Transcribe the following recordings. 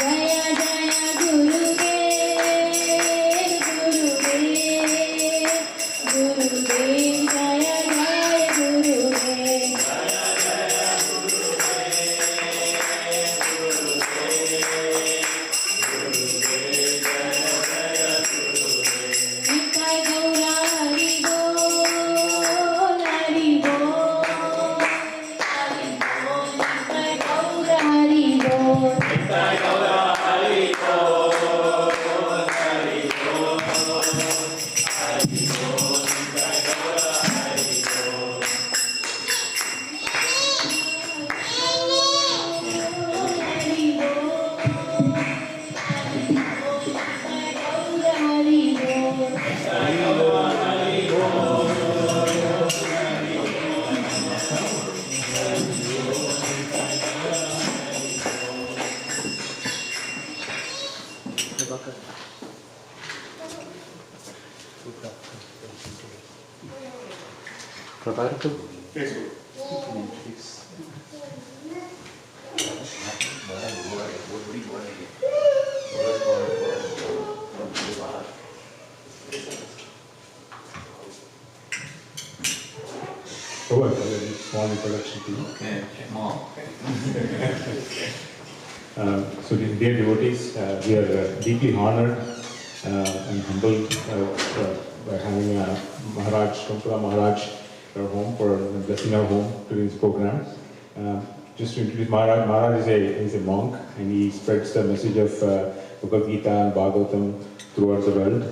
Jai Small introduction to you. Okay, small. So, dear devotees, we are deeply honored and humbled by having Maharaj, Romapada Maharaj, at our home for blessing our home during this program. Just to introduce Maharaj, Maharaj is a monk and he spreads the message of Bhagavad Gita and Bhagavatam throughout the world.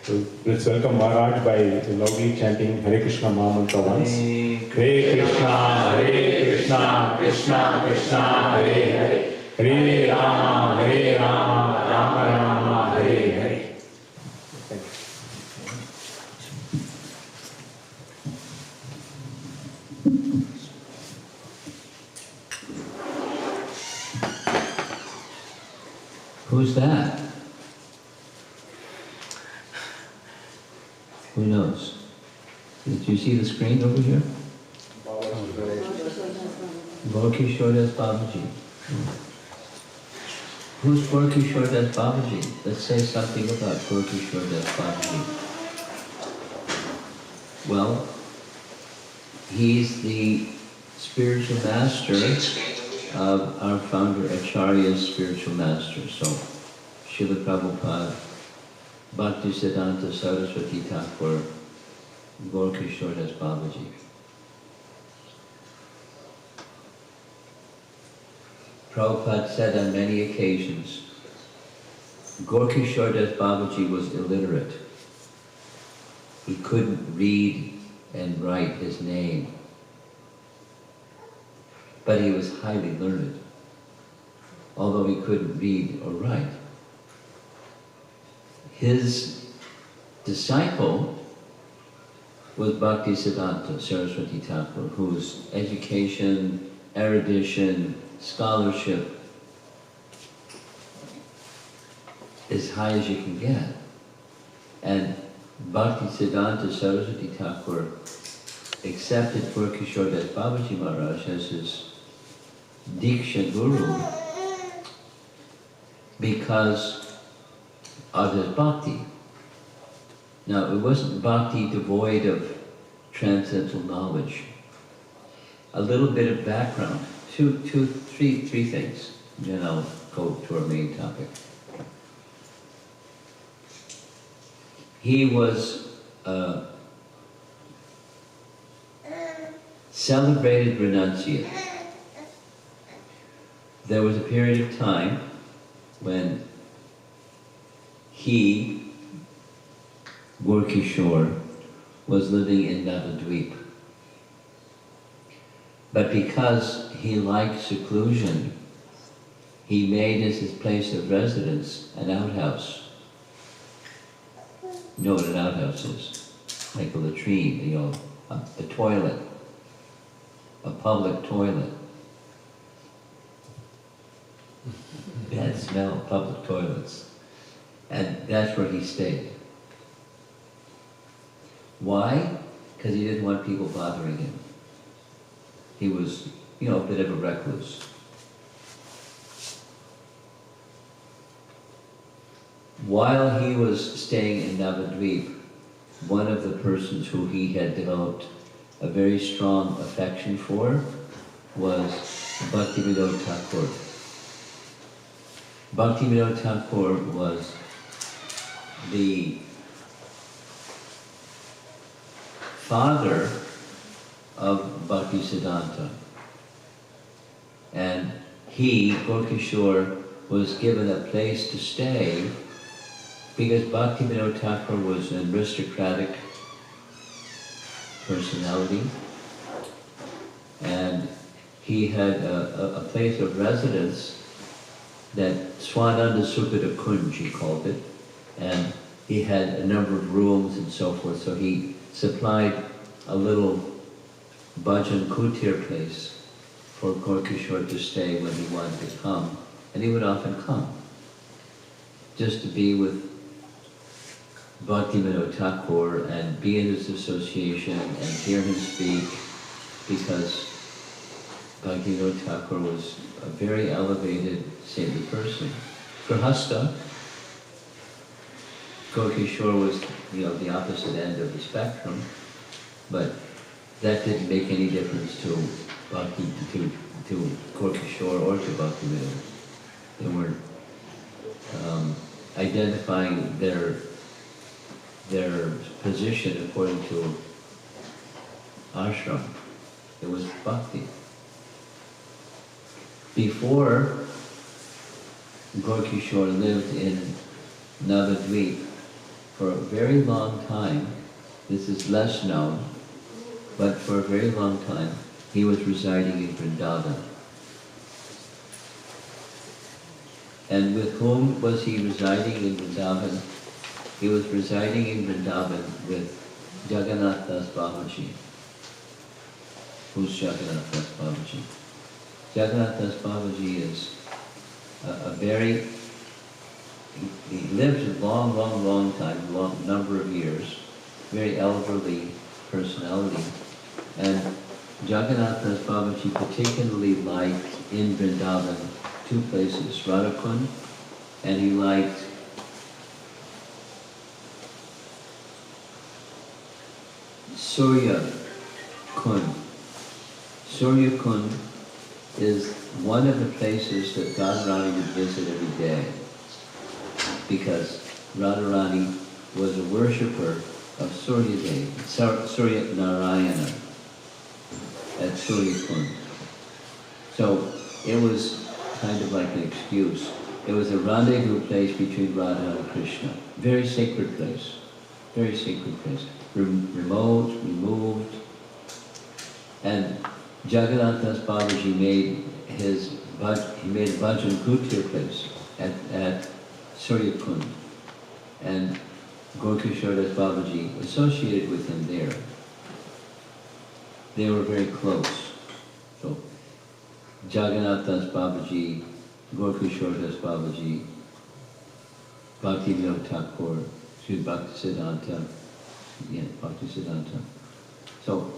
So let's welcome Maharaj by loudly chanting Hare Krishna Maha Mantra once. Hare Krishna, Krishna Krishna, Hare Hare, Hare Rama, Rama Rama, Hare Hare. Thank you. Who's that? Who knows? Did you see the screen over here? Gorkishore Das Babaji. Who's Gorkishore Das Babaji? Let's say something about Gorkishore Das Babaji. Well, he's the spiritual master of our founder Acharya's spiritual master. So, Srila Prabhupada, Bhaktisiddhanta Saraswati Thakur, Gorkishore Das Babaji. Prabhupada said on many occasions, Gorkishore Das Babaji was illiterate. He couldn't read and write his name, but he was highly learned, although he couldn't read or write. His disciple was Bhaktisiddhanta Saraswati Thakur, whose education, erudition, scholarship as high as you can get. And Bhaktisiddhanta Saraswati Thakur accepted Gorkishore Das Babaji Maharaj as his Diksha Guru because of his bhakti. Now, it wasn't bhakti devoid of transcendental knowledge. A little bit of background, three things, then I'll go to our main topic. He was a celebrated renunciate. There was a period of time when he, Gorkishore, was living in Navadvip. But because he liked seclusion, he made as his place of residence an outhouse. You know what an outhouse is? Like a latrine, you know, a toilet, a public toilet. Bad smell, public toilets. And that's where he stayed. Why? Because he didn't want people bothering him. He was, you know, a bit of a recluse. While he was staying in Navadvip, one of the persons who he had developed a very strong affection for was Bhaktivinoda Thakur. Bhaktivinoda Thakur was the father of Bhaktisiddhanta, and he, Gorkishore, was given a place to stay because Bhaktivinoda Thakur was an aristocratic personality, and he had a place of residence that Swananda Sukata Kunj, he called it, and he had a number of rooms and so forth, so he supplied a little bhajan kutir place for Gorkishore to stay when he wanted to come, and he would often come, just to be with Bhaktivinoda Thakur and be in his association and hear him speak, because Bhaktivinoda Thakur was a very elevated, saintly person. Grahastha, Gorkishore was, the opposite end of the spectrum, but that didn't make any difference to Gorkishore or to Bhaktivinoda. They weren't identifying their position according to ashram. It was bhakti. Before Gorkishore lived in Navadvip for a very long time. This is less known, but for a very long time he was residing in Vrindavan. And with whom was he residing in Vrindavan? He was residing in Vrindavan with Jagannath Das Babaji. Who's Jagannath Das Babaji? Jagannath Das Babaji is he lived a long time, number of years, very elderly personality. And Jagannath Das Babaji particularly liked in Vrindavan two places, Radhakund, and he liked Surya Kund. Surya Kund is one of the places that Radharani would visit every day, because Radharani was a worshipper of Surya Narayana at Surya Kund. So it was kind of like an excuse. It was a rendezvous place between Radha and Krishna. Very sacred place. Very sacred place. Remote, removed. And Jagannath Das Babaji made a bhajan kutir place at Surya Kund. And Gorkishore Das Babaji associated with him there. They were very close. So Jagannath Das Babaji, Gorkishore Das Babaji, Bhaktivinoda Thakur, Sri Bhaktisiddhanta, Bhaktisiddhanta. So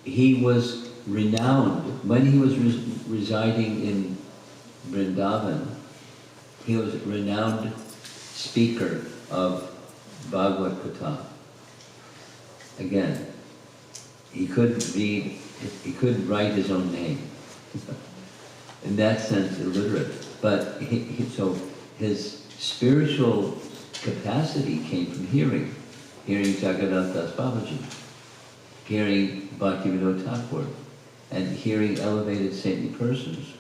he was renowned, when he was residing in Vrindavan, he was a renowned speaker of Bhagavad Gita. Again, he couldn't write his own name. In that sense, illiterate. But so his spiritual capacity came from hearing Jagannath Das Babaji, hearing Bhaktivinoda Thakur, and hearing elevated saintly persons.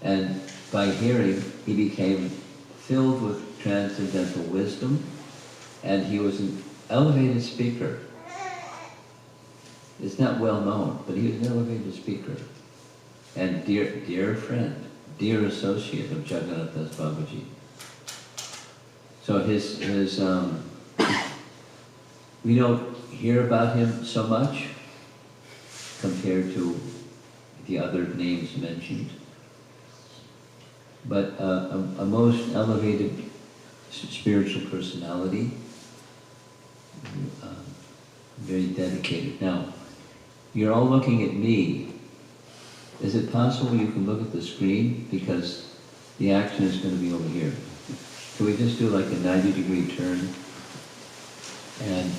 And by hearing, he became filled with transcendental wisdom, and he was an elevated speaker. It's not well known, but he was an elevated speaker. And dear friend, dear associate of Jagannath Das Babaji. So we don't hear about him so much compared to the other names mentioned. But a most elevated spiritual personality, very dedicated. Now, you're all looking at me. Is it possible you can look at the screen? Because the action is going to be over here. Can we just do like a 90-degree turn? And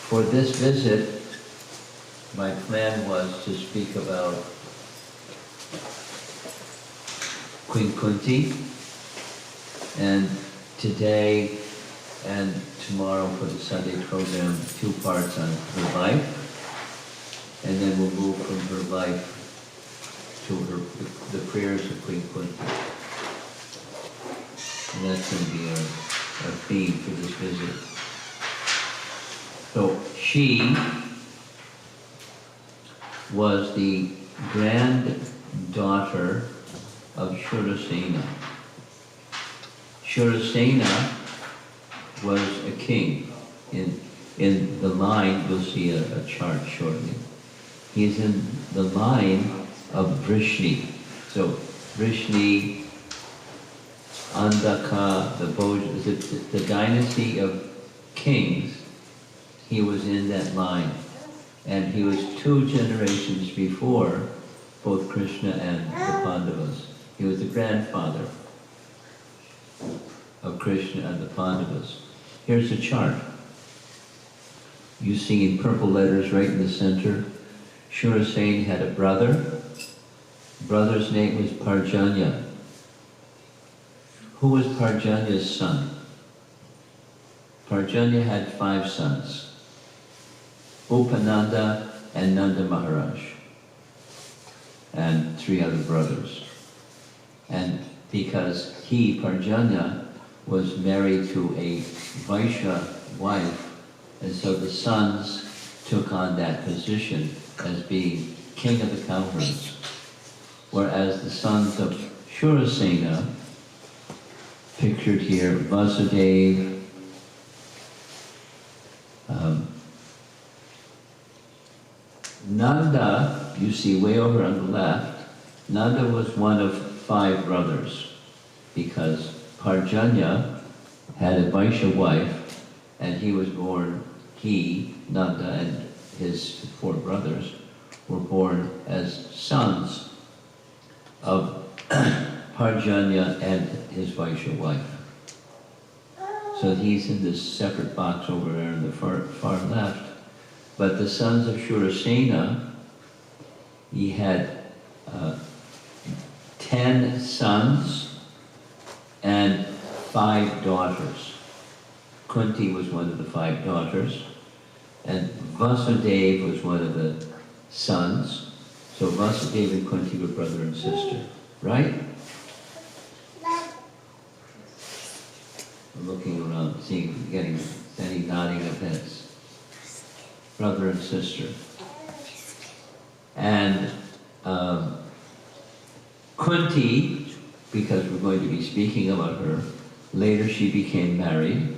for this visit, my plan was to speak about Queen Kunti, and today and tomorrow for the Sunday program, 2 parts on her life. and then we'll move from her life to the prayers of Queen Kunti. And that's going to be our theme for this visit. So she was the granddaughter of Shurasena. Shurasena was a king. In the line, you'll see a chart shortly. He's in the line of Vrishni. So Vrishni, Andaka, the dynasty of kings, he was in that line. And he was 2 generations before both Krishna and the Pandavas. He was the grandfather of Krishna and the Pandavas. Here's the chart. You see in purple letters right in the center, Shurasena had a brother. The brother's name was Parjanya. Who was Parjanya's son? Parjanya had 5 sons. Upananda and Nanda Maharaj, and 3 other brothers. And because he, Parjanya, was married to a Vaishya wife, and so the sons took on that position as being king of the cowherds. Whereas the sons of Shurasena, pictured here, Vasudeva, Nanda, you see way over on the left, Nanda was one of 5 brothers, because Parjanya had a Vaishya wife, and he was born, Nanda, and his 4 brothers were born as sons of Parjanya and his Vaishya wife. So he's in this separate box over there in the far left. But the sons of Shurasena, he had 10 sons and 5 daughters. Kunti was one of the 5 daughters, and Vasudeva was one of the sons. So Vasudeva and Kunti were brother and sister, right? I'm looking around, getting any nodding of heads. Brother and sister. And Kunti, because we're going to be speaking about her, later she became married,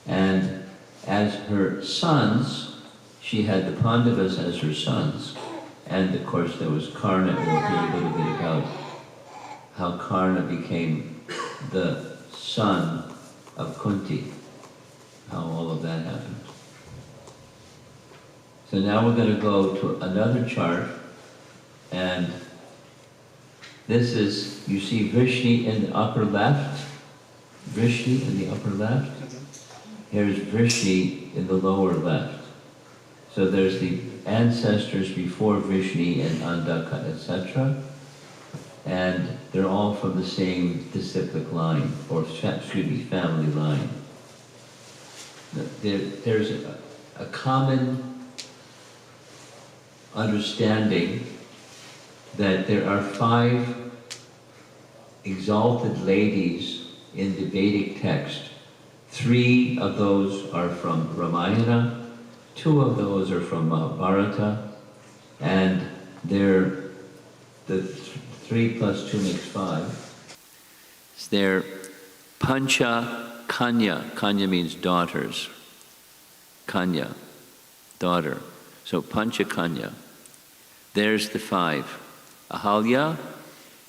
and as her sons, she had the Pandavas as her sons, and of course there was Karna, and we'll hear a little bit about how Karna became the son of Kunti, how all of that happened. So now we're going to go to another chart, and this is, you see Vrishni in the upper left? Vrishni in the upper left? Here's Vrishni in the lower left. So there's the ancestors before Vrishni and Andaka, etc. And they're all from the same disciplic line, or family line. There's a common understanding that there are 5 exalted ladies in the Vedic text. 3 of those are from Ramayana, 2 of those are from Mahabharata, and they're the 3 plus 2 makes 5. They're Pancha Kanya. Kanya means daughters. Kanya, daughter. So Pancha Kanya. There's the 5. Ahalya,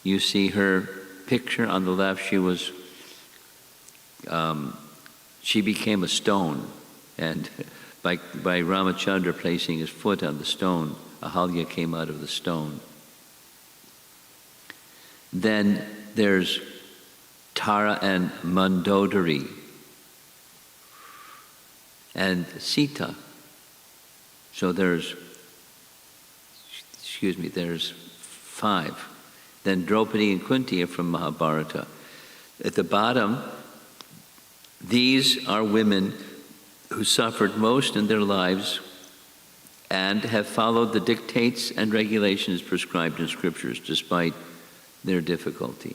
you see her picture on the left. She became a stone, and by Ramachandra placing his foot on the stone, Ahalya came out of the stone. Then there's Tara and Mandodari, and Sita. So there's 5. Then Draupadi and Kunti are from Mahabharata. At the bottom, these are women who suffered most in their lives and have followed the dictates and regulations prescribed in scriptures despite their difficulty.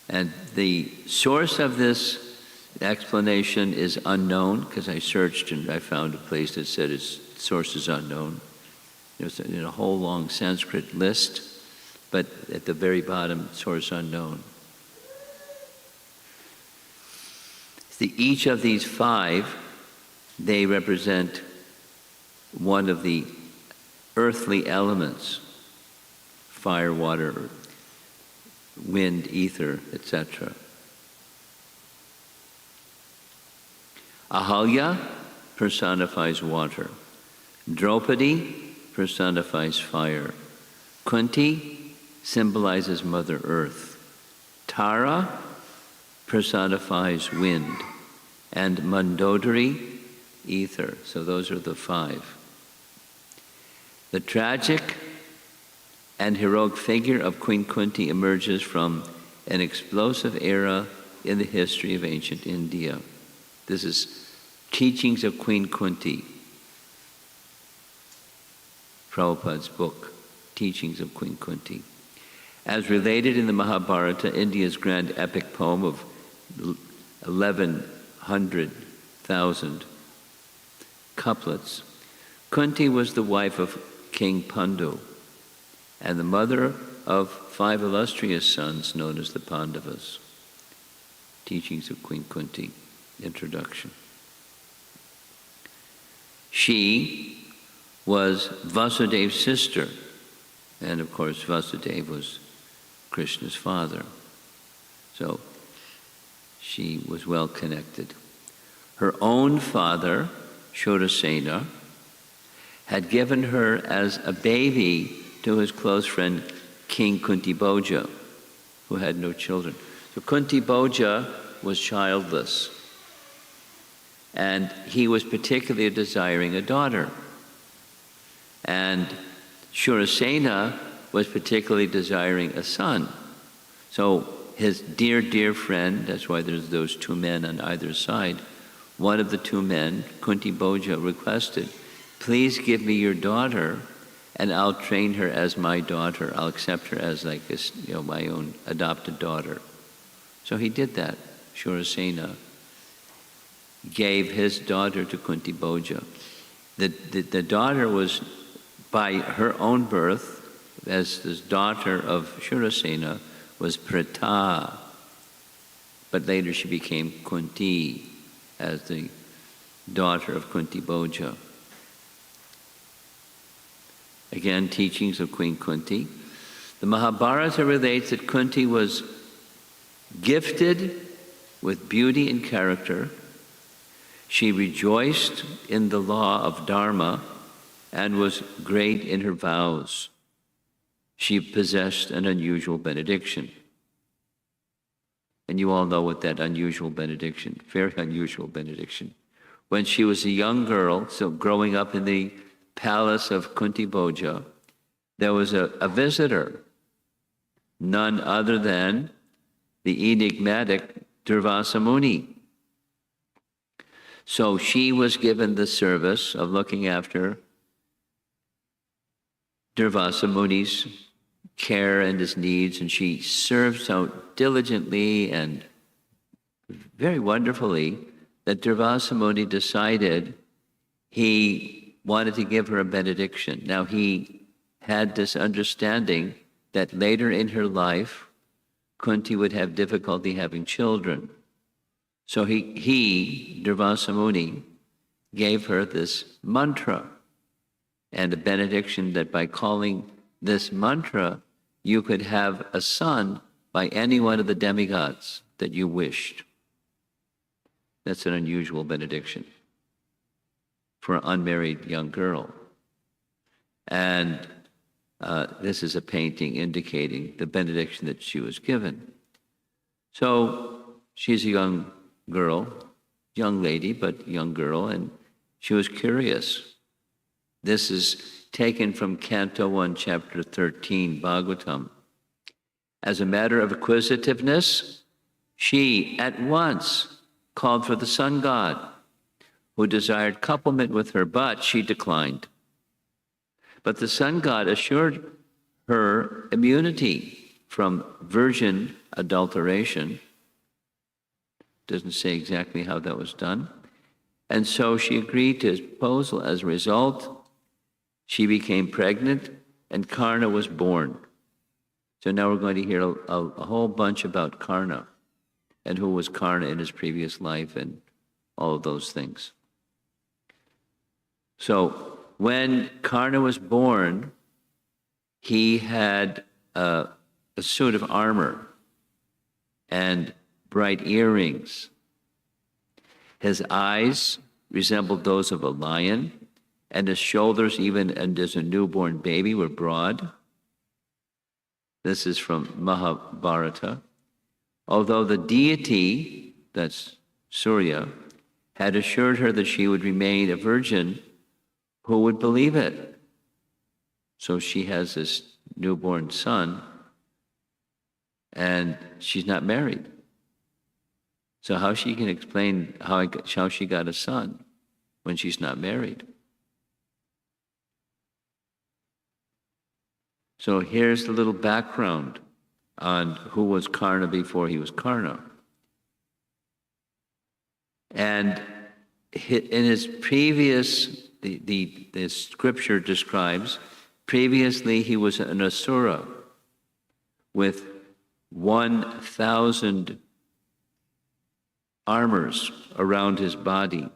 And the source of this explanation is unknown, because I searched and I found a place that said its source is unknown. There's a whole long Sanskrit list, but at the very bottom, source unknown. Each of these five, they represent one of the earthly elements: fire, water, wind, ether, etc. Ahalya personifies water. Draupadi personifies fire. Kunti symbolizes Mother Earth. Tara personifies wind. And Mandodari, ether. So those are the five. The tragic and heroic figure of Queen Kunti emerges from an explosive era in the history of ancient India. This is Teachings of Queen Kunti, Prabhupada's book, Teachings of Queen Kunti. As related in the Mahabharata, India's grand epic poem of 1100,000 couplets, Kunti was the wife of King Pandu and the mother of 5 illustrious sons known as the Pandavas. Teachings of Queen Kunti, introduction. She was Vasudev's sister, and of course Vasudeva was Krishna's father. So she was well connected. Her own father, Shurasena, had given her as a baby to his close friend King Kunti Bhoja, who had no children. So Kunti Bhoja was childless, and he was particularly desiring a daughter. And Shurasena was particularly desiring a son. So his dear, dear friend, that's why there's those 2 men on either side, one of the 2 men, Kunti Bhoja, requested, please give me your daughter and I'll train her as my daughter. I'll accept her as like my own adopted daughter. So he did that. Shurasena gave his daughter to Kunti Bhoja. The daughter was, by her own birth, as the daughter of Shurasena, was Pritha. But later she became Kunti as the daughter of Kunti Bhoja. Again, teachings of Queen Kunti. The Mahabharata relates that Kunti was gifted with beauty and character. She rejoiced in the law of Dharma and was great in her vows. She possessed an unusual benediction. And you all know what that unusual benediction, very unusual benediction. When she was a young girl, so growing up in the palace of Kunti Bhoja, there was a visitor, none other than the enigmatic Durvasa Muni. So she was given the service of looking after Durvasa Muni's care and his needs, and she served so diligently and very wonderfully that Durvasa Muni decided he wanted to give her a benediction. Now he had this understanding that later in her life, Kunti would have difficulty having children. So he Durvasa Muni, gave her this mantra and a benediction that by calling this mantra, you could have a son by any one of the demigods that you wished. That's an unusual benediction for an unmarried young girl. And this is a painting indicating the benediction that she was given. So she's a young girl, young lady, but young girl, and she was curious. This is taken from Canto 1, Chapter 13, Bhagavatam. As a matter of acquisitiveness, she at once called for the sun god, who desired couplement with her, but she declined. But the sun god assured her immunity from virgin adulteration. Doesn't say exactly how that was done. And so she agreed to his proposal. As a result, she became pregnant and Karna was born. So now we're going to hear a whole bunch about Karna and who was Karna in his previous life and all of those things. So when Karna was born, he had a suit of armor and bright earrings. His eyes resembled those of a lion, and his shoulders, even and as a newborn baby, were broad. This is from Mahabharata. Although the deity, that's Surya, had assured her that she would remain a virgin, who would believe it? So she has this newborn son, and she's not married. So how she can explain how she got a son when she's not married? So here's the little background on who was Karna before he was Karna. And in his previous, the scripture describes, previously he was an asura with 1,000 armors around his body.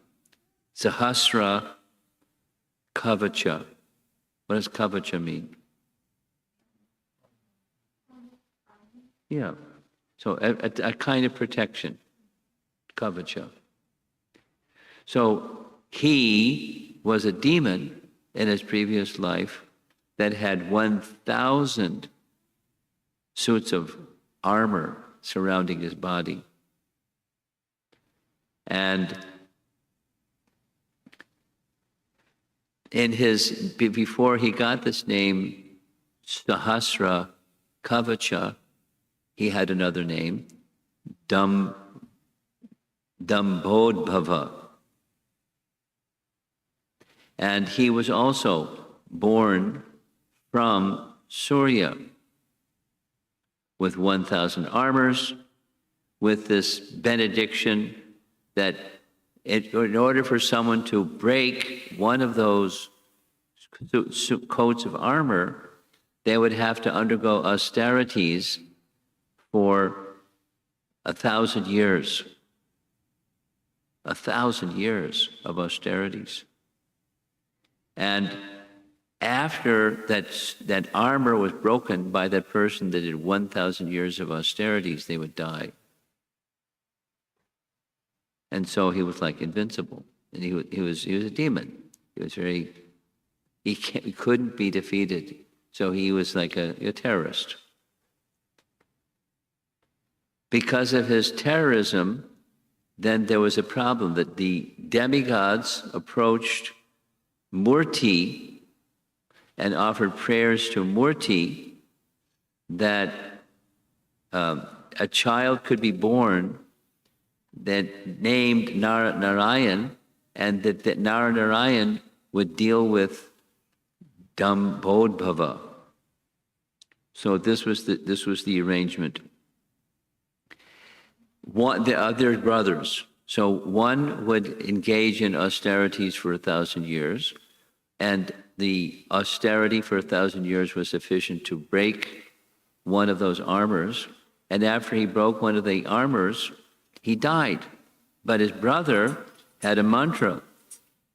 Sahasra kavacha. What does kavacha mean? Yeah. So a kind of protection. Kavacha. So he was a demon in his previous life that had 1,000 suits of armor surrounding his body. And before he got this name, Sahasra Kavacha, he had another name, Dambodbhava. And he was also born from Surya with 1,000 armors, with this benediction that in order for someone to break one of those coats of armor, they would have to undergo austerities for 1,000 years. 1,000 years of austerities. And after that armor was broken by that person that did 1,000 years of austerities, they would die. And so he was like invincible, and he was a demon. He couldn't be defeated. So he was like a terrorist. Because of his terrorism, then there was a problem that the demigods approached Murti and offered prayers to Murti that a child could be born that named Narayan, and that Narayan would deal with Dambodbhava. So this was the arrangement. The other brothers. So one would engage in austerities for 1,000 years, and the austerity for 1,000 years was sufficient to break one of those armors. And after he broke one of the armors, he died. But his brother had a mantra,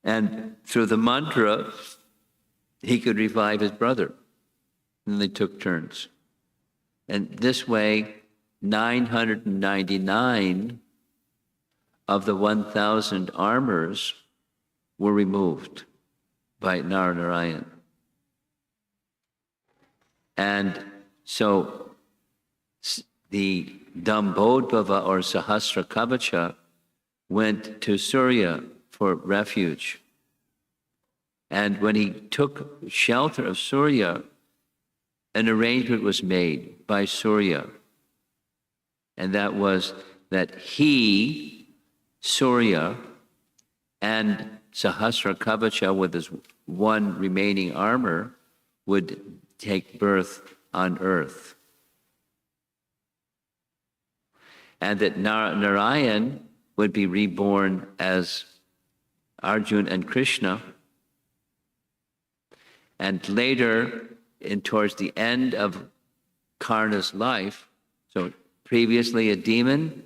and through the mantra, he could revive his brother. And they took turns. And this way, 999 of the 1,000 armors were removed by Narayan. And so the Dambodbhava or Sahasra Kavacha went to Surya for refuge. And when he took shelter of Surya, an arrangement was made by Surya. And that was that he, Surya, And Sahasra Kavacha, with his one remaining armor, would take birth on earth. And that Narayan would be reborn as Arjuna and Krishna. And later, towards the end of Karna's life, so previously a demon,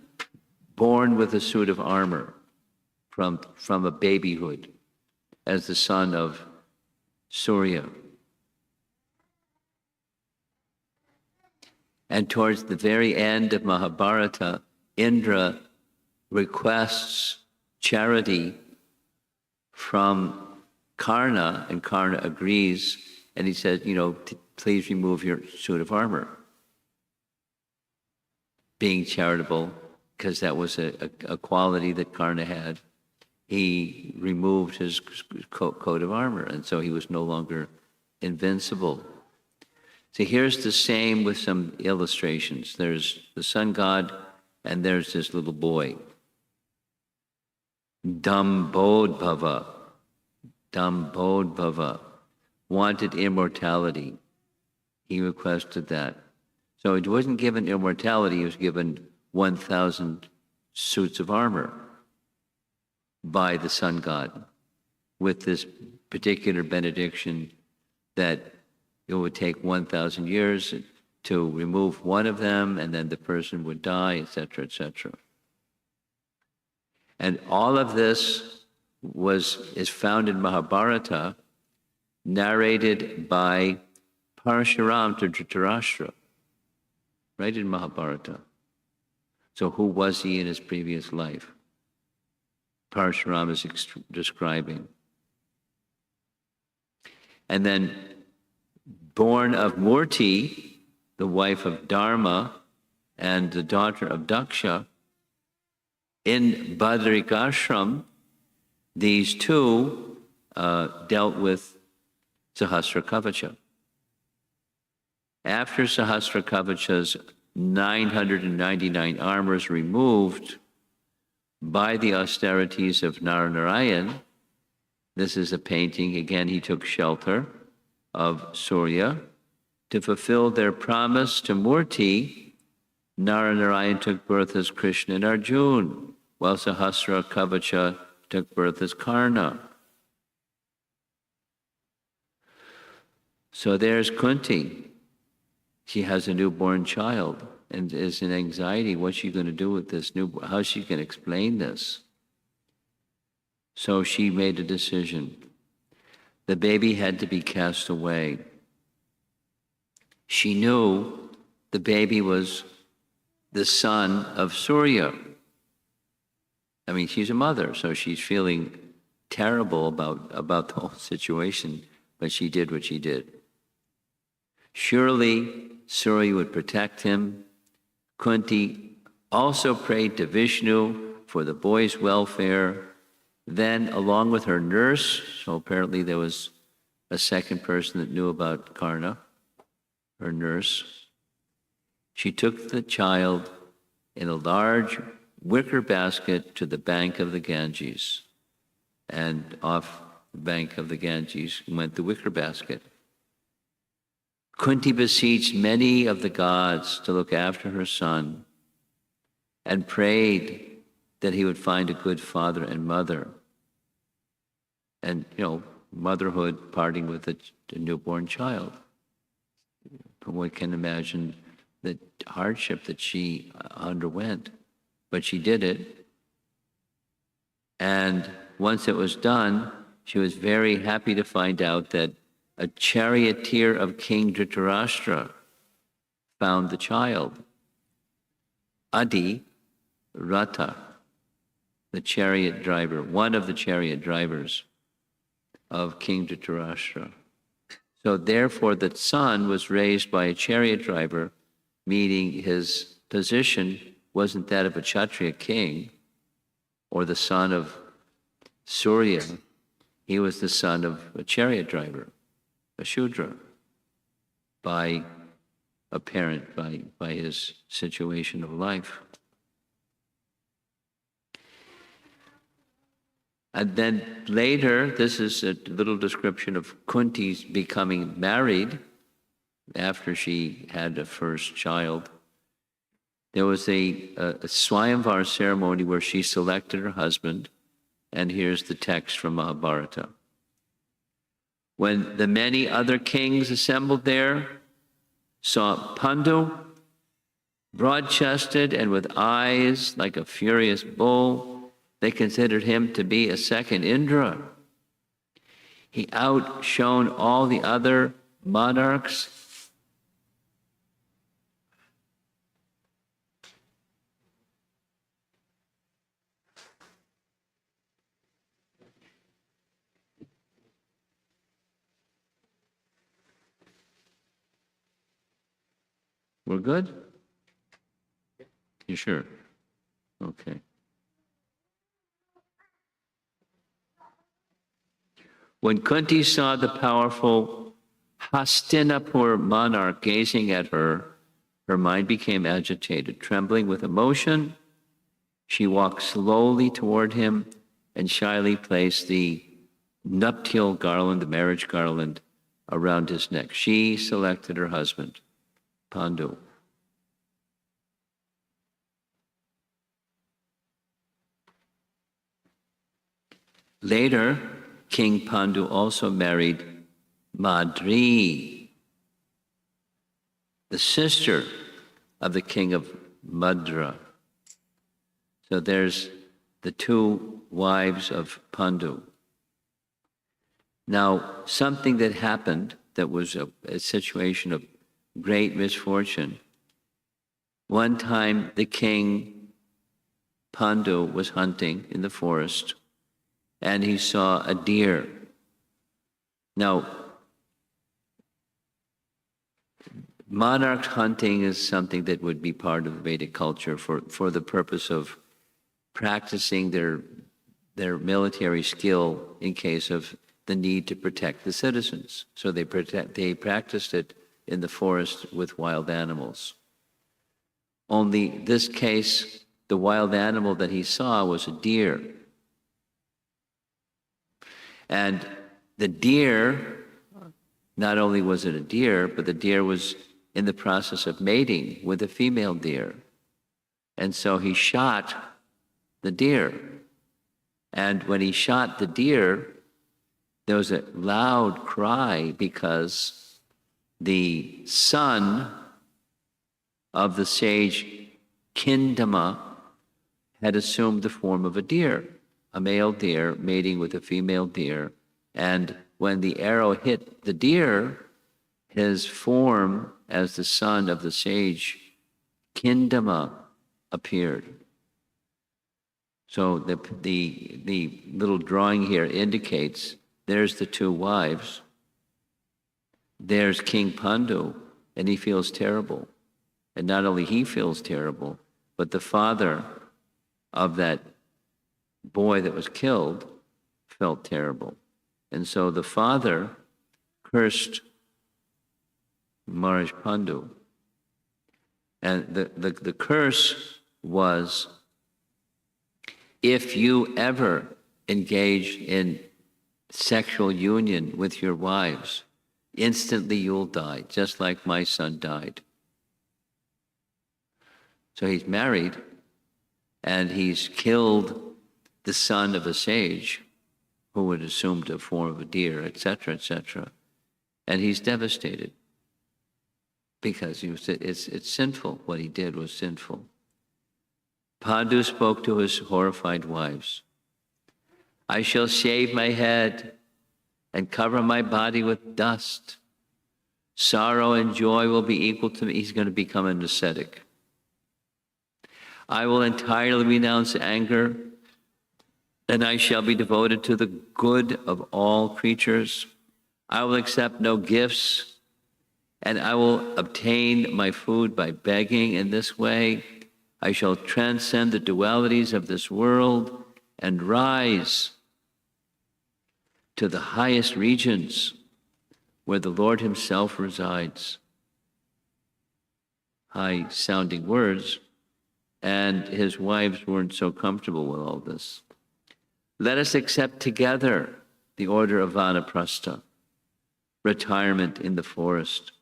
born with a suit of armor from a babyhood, as the son of Surya. And towards the very end of Mahabharata, Indra requests charity from Karna, and Karna agrees, and he says, please remove your suit of armor. Being charitable, because that was a quality that Karna had, he removed his coat of armor, and so he was no longer invincible. So here's the same with some illustrations. There's the sun god, and there's this little boy. Dambodhava, wanted immortality. He requested that. So he wasn't given immortality, he was given 1,000 suits of armor by the sun god, with this particular benediction that it would take 1,000 years to remove one of them, and then the person would die, etc., etc. And all of this is found in Mahabharata, narrated by Parshuram to Dhritarashtra, right in Mahabharata. So who was he in his previous life? Parshuram is describing. And then, born of Murti, the wife of Dharma and the daughter of Daksha, in Badrikashram, these two dealt with Sahasra Kavacha. After Sahasra Kavacha's 999 armors removed by the austerities of Narayan, this is a painting, again he took shelter of Surya. To fulfill their promise to Murti, Narayan took birth as Krishna and Arjuna, while Sahasra Kavacha took birth as Karna. So there's Kunti. She has a newborn child and is in anxiety. What's she going to do with this newborn? How's she going to explain this? So she made a decision. The baby had to be cast away. She knew the baby was the son of Surya. I mean, she's a mother, so she's feeling terrible about the whole situation, but she did what she did. Surely Surya would protect him. Kunti also prayed to Vishnu for the boy's welfare. Then, along with her nurse, so apparently there was a second person that knew about Karna, her nurse, she took the child in a large wicker basket to the bank of the Ganges. And off the bank of the Ganges went the wicker basket. Kunti beseeched many of the gods to look after her son and prayed that he would find a good father and mother. And, motherhood parting with a newborn child. One can imagine the hardship that she underwent, but she did it. And once it was done, she was very happy to find out that a charioteer of King Dhritarashtra found the child. Adi Ratha, the chariot driver, one of the chariot drivers of King Dhritarashtra. So therefore the son was raised by a chariot driver, meaning his position wasn't that of a Kshatriya king or the son of Surya. He was the son of a chariot driver, a Shudra, by his situation of life. And then later, this is a little description of Kunti becoming married after she had a first child. There was a Swayamvar ceremony where she selected her husband, and here's the text from Mahabharata. When the many other kings assembled there, saw Pandu, broad-chested and with eyes like a furious bull, they considered him to be a second Indra. He outshone all the other monarchs. We're good? You sure? Okay. When Kunti saw the powerful Hastinapur monarch gazing at her, her mind became agitated. Trembling with emotion, she walked slowly toward him and shyly placed the nuptial garland, the marriage garland, around his neck. She selected her husband, Pandu. Later, King Pandu also married Madri, the sister of the king of Madra. So there's the two wives of Pandu. Now, something that happened that was a situation of great misfortune. One time, the king Pandu was hunting in the forest, and he saw a deer. Now, monarch hunting is something that would be part of Vedic culture for the purpose of practicing their military skill in case of the need to protect the citizens. So they practiced it in the forest with wild animals. Only this case, the wild animal that he saw was a deer. And the deer, not only was it a deer, but the deer was in the process of mating with a female deer. And so he shot the deer. And when he shot the deer, there was a loud cry because the son of the sage Kindama had assumed the form of a deer, a male deer mating with a female deer. And when the arrow hit the deer, his form as the son of the sage Kindama appeared. So the little drawing here indicates there's the two wives. There's King Pandu, and he feels terrible. And not only he feels terrible, but the father of that boy that was killed felt terrible. And so the father cursed Maharaj Pandu. And the curse was, if you ever engage in sexual union with your wives, instantly you'll die, just like my son died. So he's married, and he's killed the son of a sage who had assumed a form of a deer, etc., etc. And he's devastated because it's sinful. What he did was sinful. Pandu spoke to his horrified wives. I shall shave my head and cover my body with dust. Sorrow and joy will be equal to me. He's going to become an ascetic. I will entirely renounce anger, and I shall be devoted to the good of all creatures. I will accept no gifts, and I will obtain my food by begging. In this way, I shall transcend the dualities of this world and rise to the highest regions where the Lord himself resides. High-sounding words, and his wives weren't so comfortable with all this. Let us accept together the order of vanaprastha, retirement in the forest.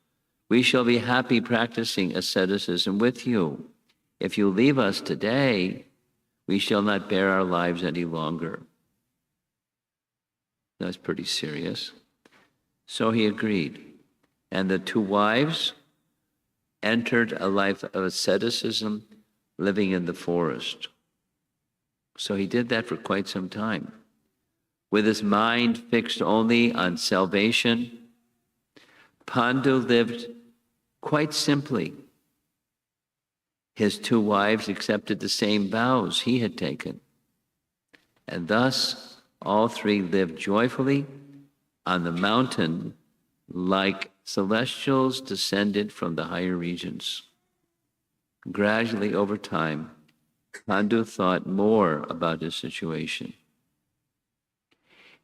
We shall be happy practicing asceticism with you. If you leave us today, we shall not bear our lives any longer. That's pretty serious. So he agreed. And the two wives entered a life of asceticism, living in the forest. So he did that for quite some time. With his mind fixed only on salvation, Pandu lived quite simply. His two wives accepted the same vows he had taken. And thus, all three lived joyfully on the mountain like celestials descended from the higher regions. Gradually, over time, Pandu thought more about his situation.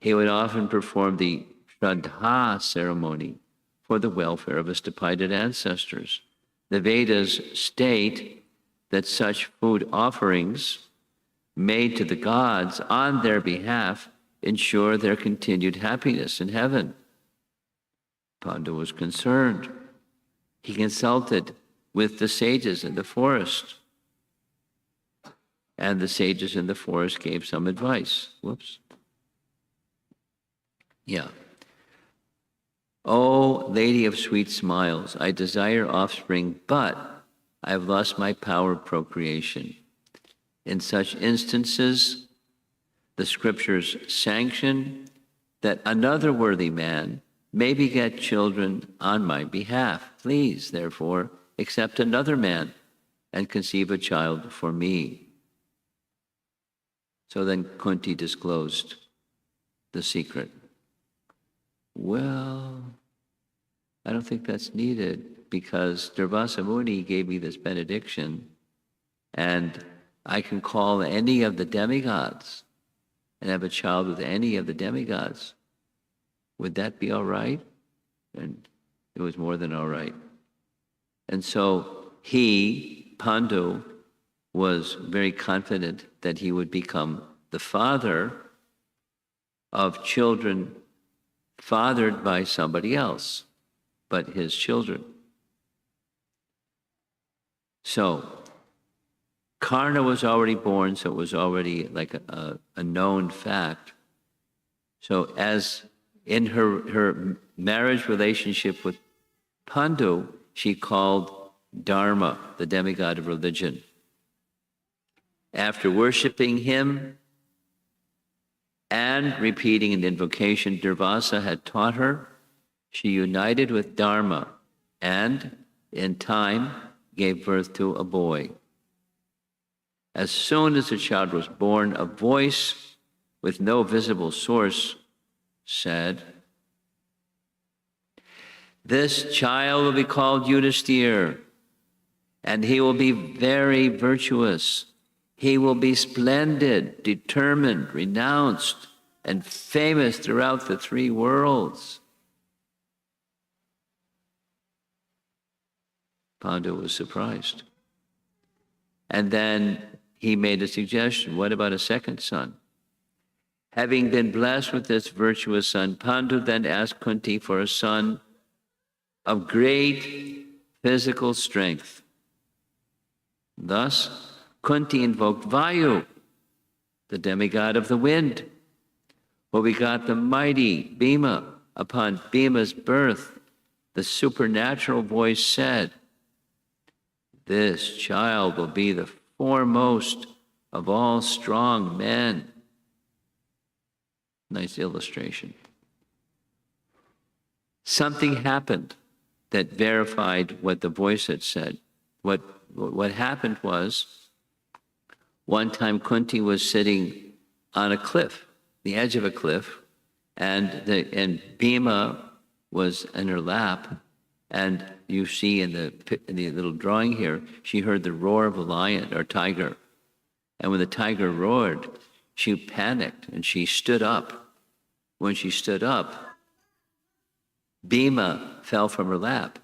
He would often perform the Shraddha ceremony for the welfare of his departed ancestors. The Vedas state that such food offerings made to the gods on their behalf ensure their continued happiness in heaven. Pandu was concerned. He consulted with the sages in the forest. And the sages in the forest gave some advice. Whoops. Yeah. O Lady of Sweet Smiles, I desire offspring, but I have lost my power of procreation. In such instances, the scriptures sanction that another worthy man may beget children on my behalf. Please, therefore, accept another man and conceive a child for me. So then Kunti disclosed the secret. Well, I don't think that's needed because Durvasa Muni gave me this benediction and I can call any of the demigods and have a child with any of the demigods. Would that be all right? And it was more than all right. And so he, Pandu, was very confident that he would become the father of children fathered by somebody else, but his children. So Karna was already born, so it was already like a known fact. So as in her marriage relationship with Pandu, she called Dharma, the demigod of religion. After worshiping him and repeating an invocation Durvasa had taught her, she united with Dharma and, in time, gave birth to a boy. As soon as the child was born, a voice with no visible source said, "This child will be called Yudhisthira, and he will be very virtuous. He will be splendid, determined, renounced, and famous throughout the three worlds." Pandu was surprised. And then he made a suggestion. What about a second son? Having been blessed with this virtuous son, Pandu then asked Kunti for a son of great physical strength. Thus, Kunti invoked Vayu, the demigod of the wind, who begot the mighty Bhima. Upon Bhima's birth, the supernatural voice said, "This child will be the foremost of all strong men." Nice illustration. Something happened that verified what the voice had said. What happened was, one time Kunti was sitting on a cliff, the edge of a cliff, and Bhima was in her lap, and you see in the little drawing here, she heard the roar of a lion or tiger. And when the tiger roared, she panicked and she stood up. When she stood up, Bhima fell from her lap.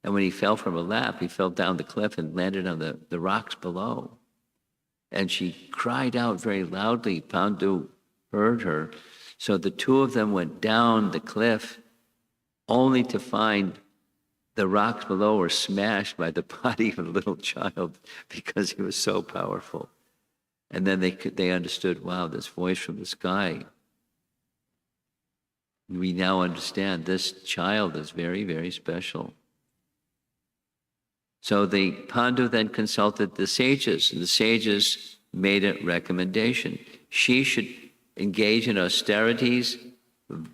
And when he fell from her lap, he fell down the cliff and landed on the rocks below. And she cried out very loudly. Pandu heard her. So the two of them went down the cliff, only to find the rocks below were smashed by the body of a little child because he was so powerful. And then they understood, wow, this voice from the sky. We now understand this child is very, very special. So the Pandu then consulted the sages, and the sages made a recommendation. She should engage in austerities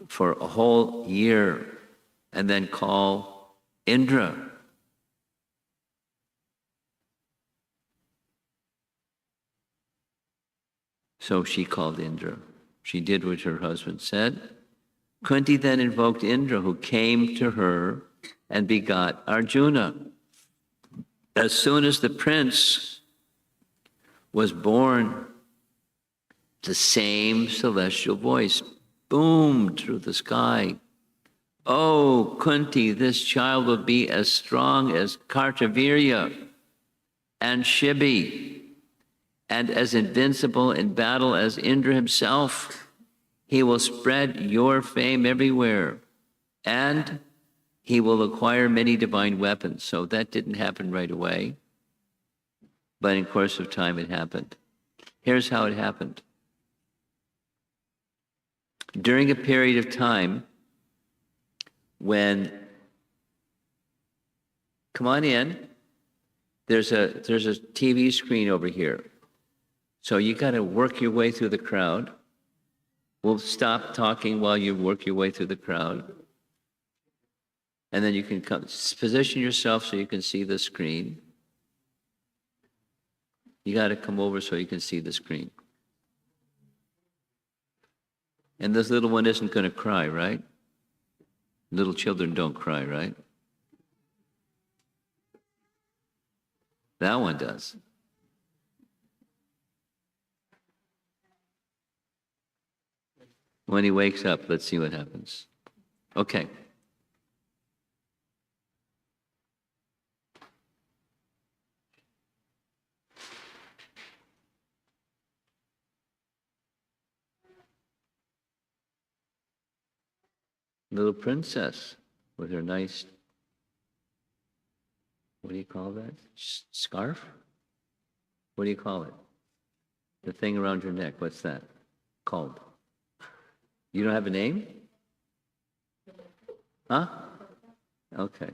for a whole year and then call Indra. So she called Indra. She did what her husband said. Kunti then invoked Indra, who came to her and begot Arjuna. As soon as the prince was born, the same celestial voice boomed through the sky. Oh, Kunti, this child will be as strong as Kartavirya and Shibi, and as invincible in battle as Indra himself. He will spread your fame everywhere, and he will acquire many divine weapons. So that didn't happen right away, but in course of time it happened. Here's how it happened. During a period of time when, come on in, there's a TV screen over here. So you got to work your way through the crowd. We'll stop talking while you work your way through the crowd. And then you can come, position yourself so you can see the screen. You got to come over so you can see the screen. And this little one isn't going to cry, right? Little children don't cry, right? That one does. When he wakes up, let's see what happens. Okay. Little princess with her nice, what do you call that? Scarf? What do you call it? The thing around your neck, what's that called? You don't have a name? Huh? Okay.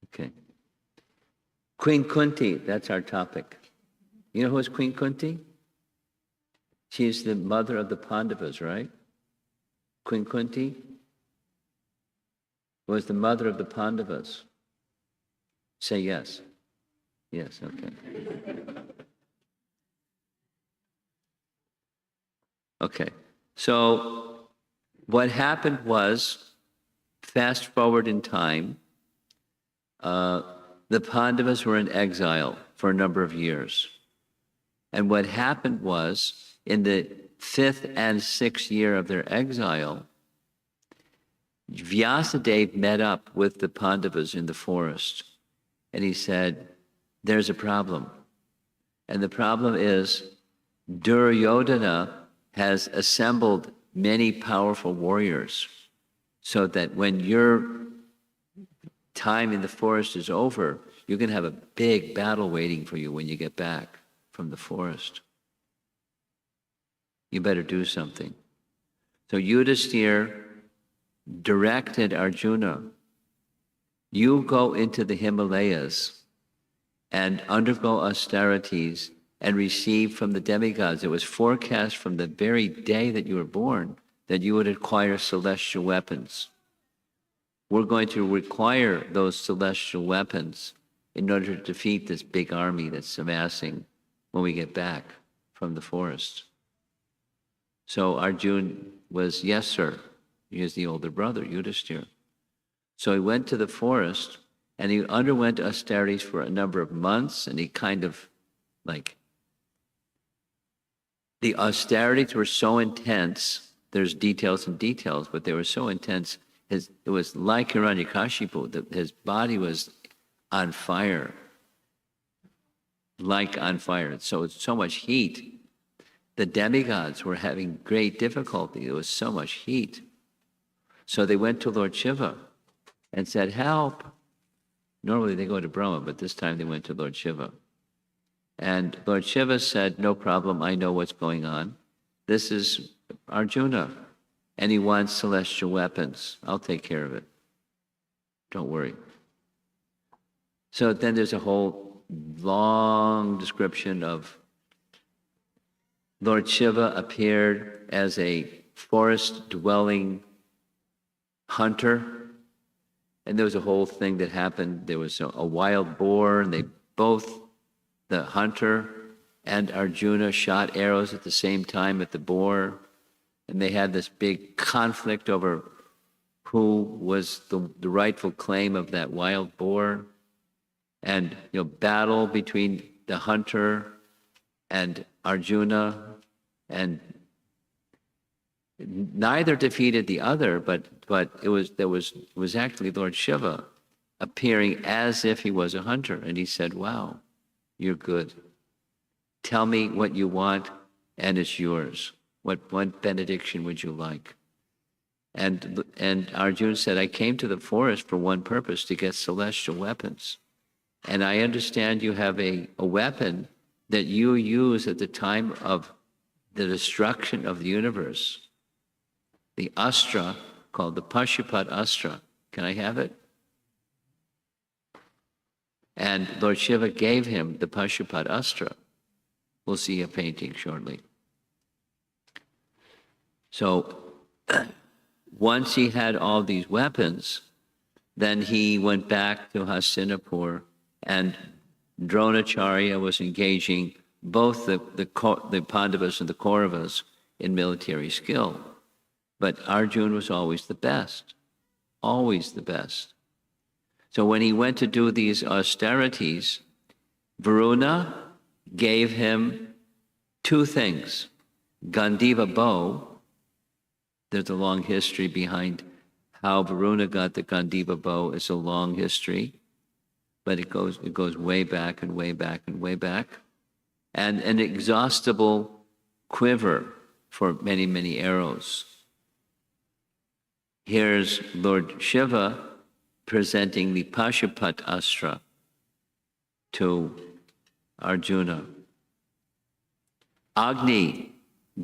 Okay. Queen Kunti, that's our topic. You know who is Queen Kunti? She's the mother of the Pandavas, right? Queen Kunti was the mother of the Pandavas. Say yes. Yes, okay. Okay, so what happened was, fast forward in time, the Pandavas were in exile for a number of years. And what happened was, in the 5th and 6th year of their exile, Vyasadeva met up with the Pandavas in the forest. And he said, there's a problem. And the problem is Duryodhana has assembled many powerful warriors so that when your time in the forest is over, you're going to have a big battle waiting for you when you get back from the forest. You better do something. So Yudhisthira directed Arjuna, you go into the Himalayas and undergo austerities and receive from the demigods. It was forecast from the very day that you were born that you would acquire celestial weapons. We're going to require those celestial weapons in order to defeat this big army that's amassing when we get back from the forest. So Arjuna was, yes, sir. He is the older brother, Yudhisthira. So he went to the forest and he underwent austerities for a number of months, and he kind of like, the austerities were so intense, there's details and details, but they were so intense, it was like Hiranyakashipu, his body was on fire. like on fire. So it's so much heat. The demigods were having great difficulty. There was so much heat. So they went to Lord Shiva and said, help. Normally they go to Brahma, but this time they went to Lord Shiva. And Lord Shiva said, no problem, I know what's going on. This is Arjuna, and he wants celestial weapons. I'll take care of it. Don't worry. So then there's a whole long description of Lord Shiva appeared as a forest-dwelling hunter, and there was a whole thing that happened. There was a wild boar, and they both, the hunter and Arjuna, shot arrows at the same time at the boar, and they had this big conflict over who was the rightful claim of that wild boar, and battle between the hunter and Arjuna, and neither defeated the other, but it was actually Lord Shiva appearing as if he was a hunter, and he said, "Wow, you're good. Tell me what you want, and it's yours. What benediction would you like?" And Arjuna said, "I came to the forest for one purpose, to get celestial weapons. And I understand you have a weapon that you use at the time of the destruction of the universe. The astra called the Pashupat Astra. Can I have it?" And Lord Shiva gave him the Pashupat Astra. We'll see a painting shortly. So once he had all these weapons, then he went back to Hastinapur, and Dronacharya was engaging both the Pandavas and the Kauravas in military skill. But Arjuna was always the best, always the best. So when he went to do these austerities, Varuna gave him two things. Gandiva bow. There's a long history behind how Varuna got the Gandiva bow. It's a long history, but it goes way back and way back and way back. And an exhaustible quiver for many, many arrows. Here's Lord Shiva presenting the Pashupat Astra to Arjuna. Agni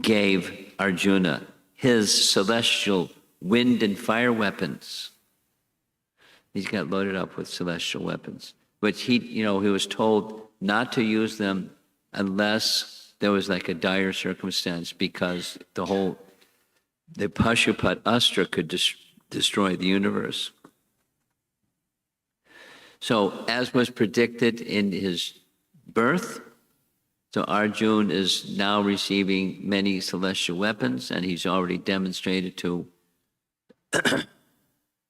gave Arjuna his celestial wind and fire weapons. He's got loaded up with celestial weapons. But he was told not to use them unless there was like a dire circumstance, because the Pashupat Astra could destroy the universe. So as was predicted in his birth, so Arjuna is now receiving many celestial weapons, and he's already demonstrated to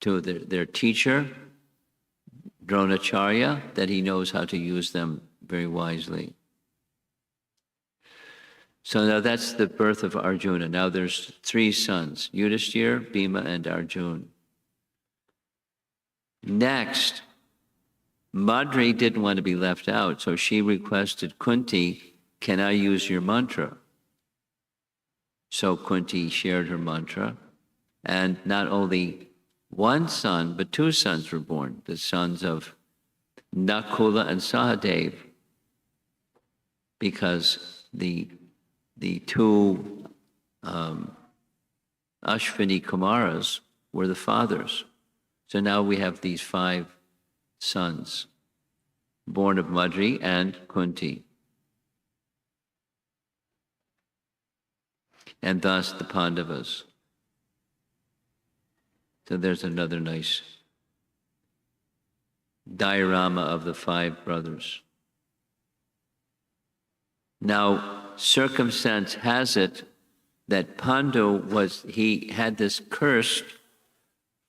their teacher, Dronacharya, that he knows how to use them very wisely. So now that's the birth of Arjuna. Now there's three sons, Yudhishthira, Bhima, and Arjuna. Next, Madri didn't want to be left out, so she requested Kunti, "Can I use your mantra?" So Kunti shared her mantra, and not only one son, but two sons were born, the sons of Nakula and Sahadev, because the two Ashwini Kumaras were the fathers. So now we have these 5 sons, born of Madri and Kunti. And thus the Pandavas. So there's another nice diorama of the 5 brothers. Now, circumstance has it that Pandu he had this curse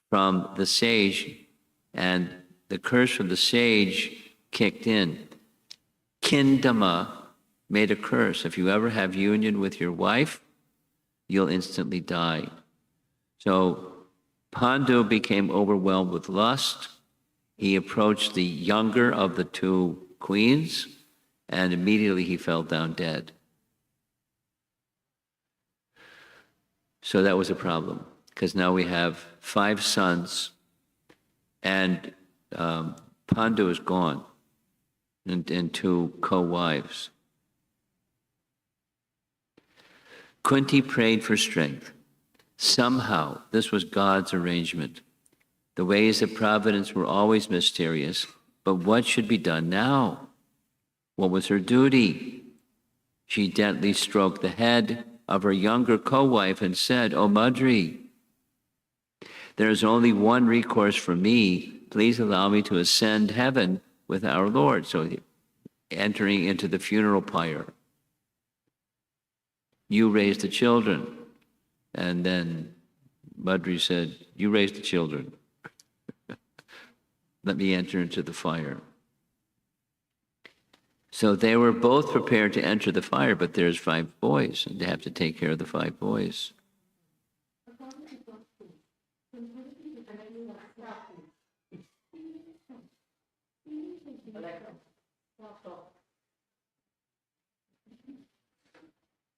from the sage, and the curse from the sage kicked in. Kindama made a curse. If you ever have union with your wife, you'll instantly die. So Pandu became overwhelmed with lust. He approached the younger of the 2 queens and immediately he fell down dead. So that was a problem, because now we have 5 sons, and Pandu is gone, and 2 co-wives. Kunti prayed for strength. Somehow, this was God's arrangement. The ways of providence were always mysterious, but what should be done now? What was her duty? She gently stroked the head of her younger co-wife and said, "O Madri, there is only one recourse for me. Please allow me to ascend heaven with our Lord." So entering into the funeral pyre. You raise the children. And then Madri said, "You raise the children. Let me enter into the fire." So they were both prepared to enter the fire, but there's 5 boys, and they have to take care of the 5 boys.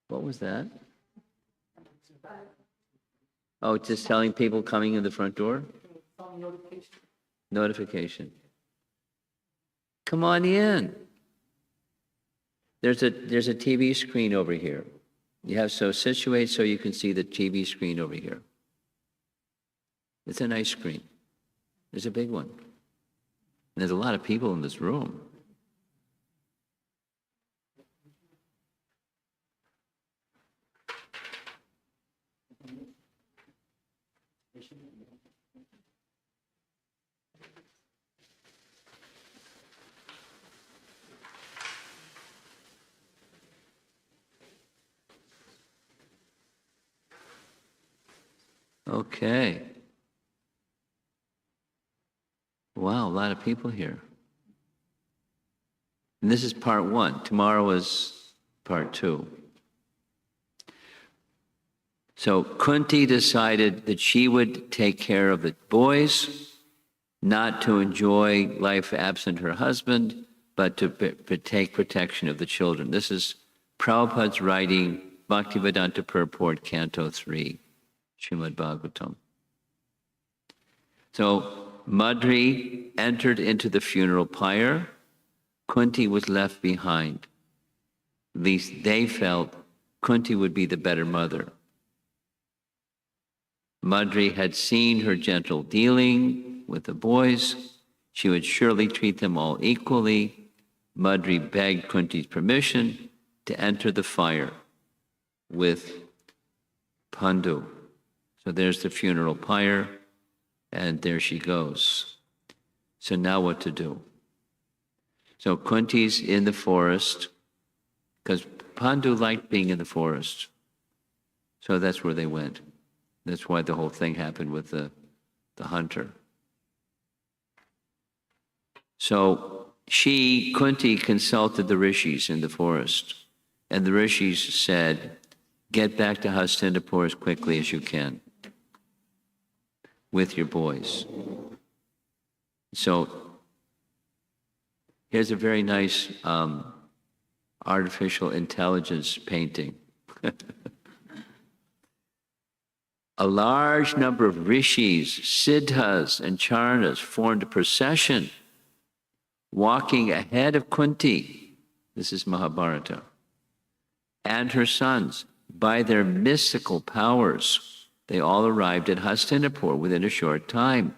What was that? Oh, just telling people coming in the front door? Notification. Come on in. There's a TV screen over here. You have so situate so you can see the TV screen over here. It's a nice screen. There's a big one. And there's a lot of people in this room. Okay. Wow, a lot of people here. And this is part 1. Tomorrow is part 2. So Kunti decided that she would take care of the boys, not to enjoy life absent her husband, but to take protection of the children. This is Prabhupada's writing, Bhaktivedanta Purport, Canto 3, Srimad Bhagavatam. So Madri entered into the funeral pyre. Kunti was left behind. At least they felt Kunti would be the better mother. Madri had seen her gentle dealing with the boys. She would surely treat them all equally. Madri begged Kunti's permission to enter the fire with Pandu. So there's the funeral pyre, and there she goes. So now what to do? So Kunti's in the forest, because Pandu liked being in the forest. So that's where they went. That's why the whole thing happened with the hunter. So Kunti consulted the rishis in the forest, and the rishis said, "Get back to Hastinapur as quickly as you can with your boys." So here's a very nice artificial intelligence painting. A large number of rishis, siddhas, and charanas formed a procession, walking ahead of Kunti. This is Mahabharata. And her sons. By their mystical powers, they all arrived at Hastinapur within a short time.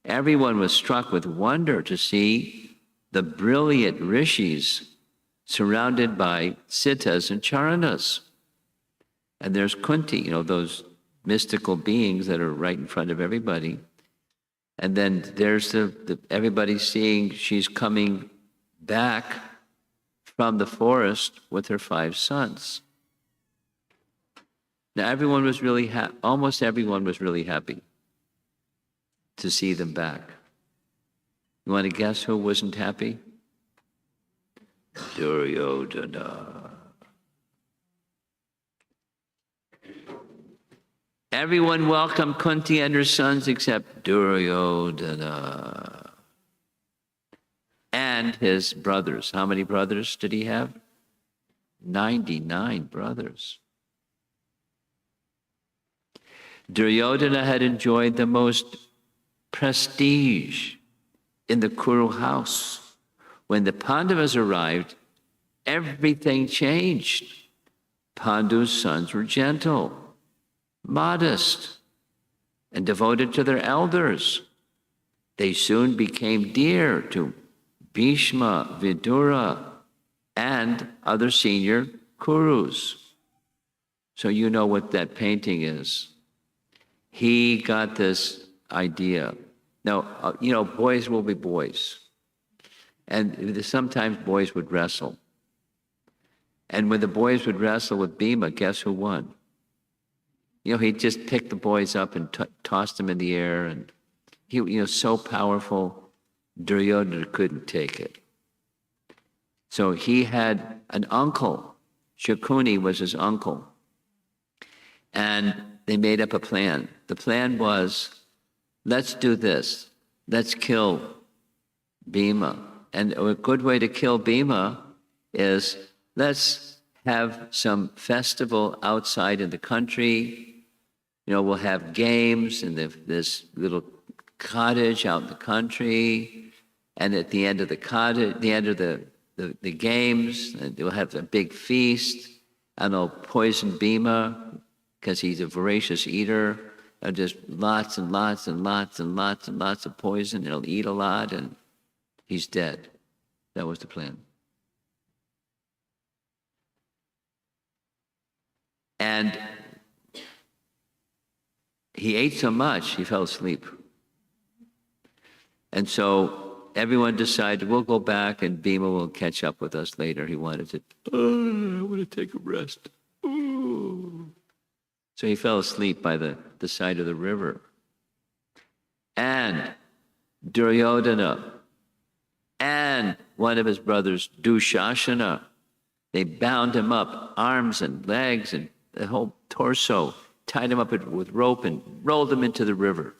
Everyone was struck with wonder to see the brilliant rishis surrounded by siddhas and charanas. And there's Kunti, those mystical beings that are right in front of everybody. And then there's everybody seeing she's coming back from the forest with her 5 sons. Now everyone was really almost everyone was really happy to see them back. You want to guess who wasn't happy? Duryodhana. Everyone welcomed Kunti and her sons except Duryodhana. And and his brothers. How many brothers did he have? 99 brothers. Duryodhana had enjoyed the most prestige in the Kuru house. When the Pandavas arrived, everything changed. Pandu's sons were gentle, modest, and devoted to their elders. They soon became dear to Bhishma, Vidura, and other senior Kurus. So you know what that painting is. He got this idea. Now, boys will be boys. And sometimes boys would wrestle. And when the boys would wrestle with Bhima, guess who won? He'd just pick the boys up and toss them in the air. And he, so powerful, Duryodhana couldn't take it. So he had an uncle. Shakuni was his uncle. And they made up a plan. The plan was, let's do this. Let's kill Bhima. And a good way to kill Bhima is, let's have some festival outside in the country. We'll have games in this little cottage out in the country. And at the end of the cottage, the end of the games, they'll have a big feast. And they'll poison Bhima because he's a voracious eater. And just lots and lots and lots and lots and lots of poison. He'll eat a lot and he's dead. That was the plan. And he ate so much, he fell asleep. And so everyone decided, we'll go back and Bhima will catch up with us later. He wanted to, I want to take a rest. Ooh. So he fell asleep by the side of the river. And Duryodhana and one of his brothers, Dushasana, they bound him up, arms and legs and the whole torso, tied him up with rope and rolled him into the river,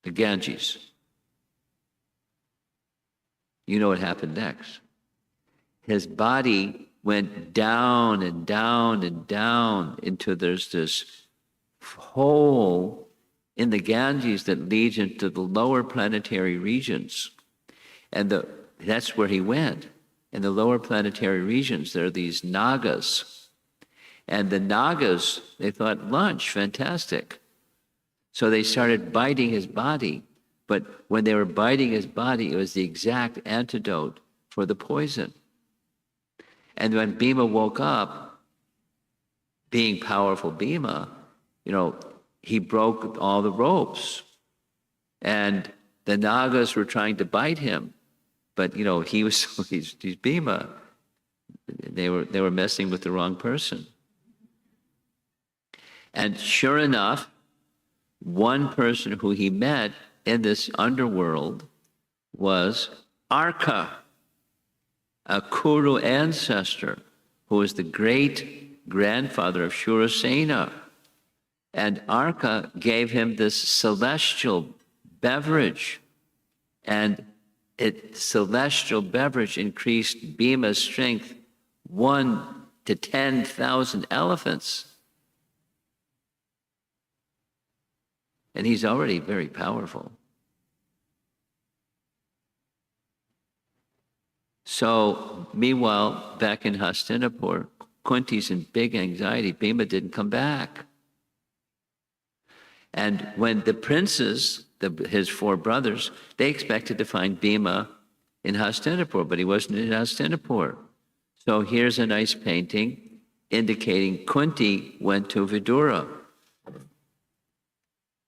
the Ganges. You know what happened next. His body went down and down and down into there's this hole in the Ganges that leads into the lower planetary regions. And that's where he went. In the lower planetary regions, there are these Nagas. And the Nagas, they thought, lunch, fantastic. So they started biting his body. But when they were biting his body, it was the exact antidote for the poison. And when Bhima woke up, being powerful Bhima, he broke all the ropes. And the Nagas were trying to bite him. But, he was, he's Bhima. They were messing with the wrong person. And sure enough, one person who he met in this underworld was Arka, a Kuru ancestor who was the great-grandfather of Shurasena. And Arka gave him this celestial beverage. And celestial beverage increased Bhima's strength 1 to 10,000 elephants. And he's already very powerful. So, meanwhile, back in Hastinapur, Kunti's in big anxiety. Bhima didn't come back. And when the princes, his 4 brothers, they expected to find Bhima in Hastinapur, but he wasn't in Hastinapur. So here's a nice painting indicating Kunti went to Vidura.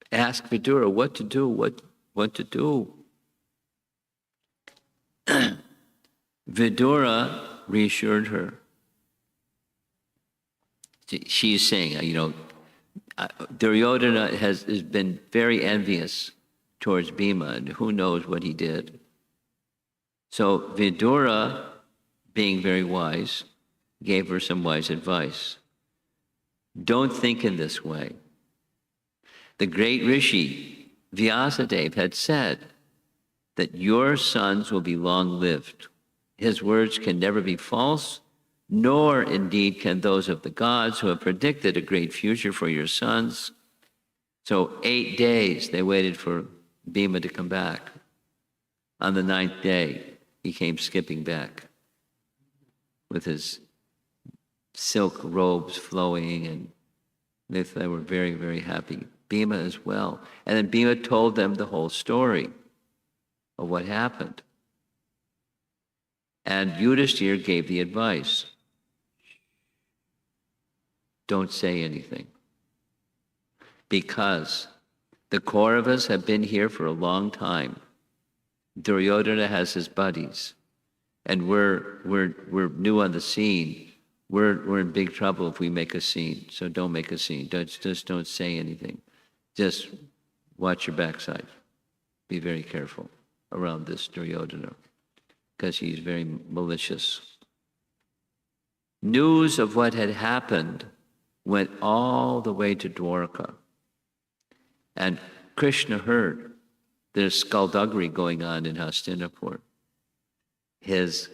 Ask Vidura what to do, what to do. Vidura reassured her. She's saying, Duryodhana has been very envious towards Bhima, and who knows what he did. So Vidura, being very wise, gave her some wise advice. Don't think in this way. The great Rishi, Vyasadeva, had said that your sons will be long-lived. His words can never be false, nor indeed can those of the gods who have predicted a great future for your sons. So 8 days they waited for Bhima to come back. On the 9th day, he came skipping back with his silk robes flowing, and they were very, very happy. Bhima as well. And then Bhima told them the whole story of what happened. And Yudhishthira gave the advice. Don't say anything. Because the Kauravas have been here for a long time. Duryodhana has his buddies. And we're new on the scene. We're in big trouble if we make a scene. So don't make a scene. Just don't say anything. Just watch your backside. Be very careful around this Duryodhana, because he's very malicious. News of what had happened went all the way to Dwarka. And Krishna heard there's skullduggery going on in Hastinapur. His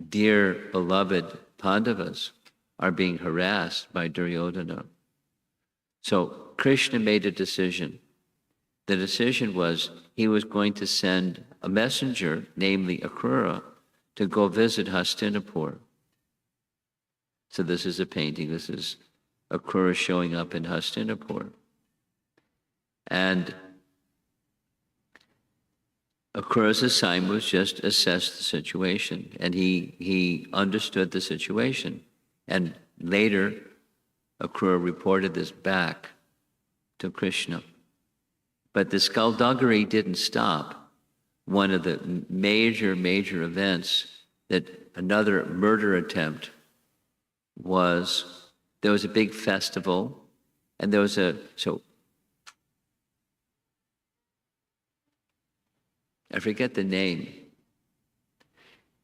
dear beloved Pandavas are being harassed by Duryodhana. So Krishna made a decision. The decision was he was going to send a messenger, namely Akrura, to go visit Hastinapur. So this is a painting. This is Akrura showing up in Hastinapur. And Akrura's assignment was just assess the situation. And he understood the situation. And later, Akrura reported this back to Krishna. But the skullduggery didn't stop. One of the major events, that another murder attempt was, there was a big festival, and there was I forget the name.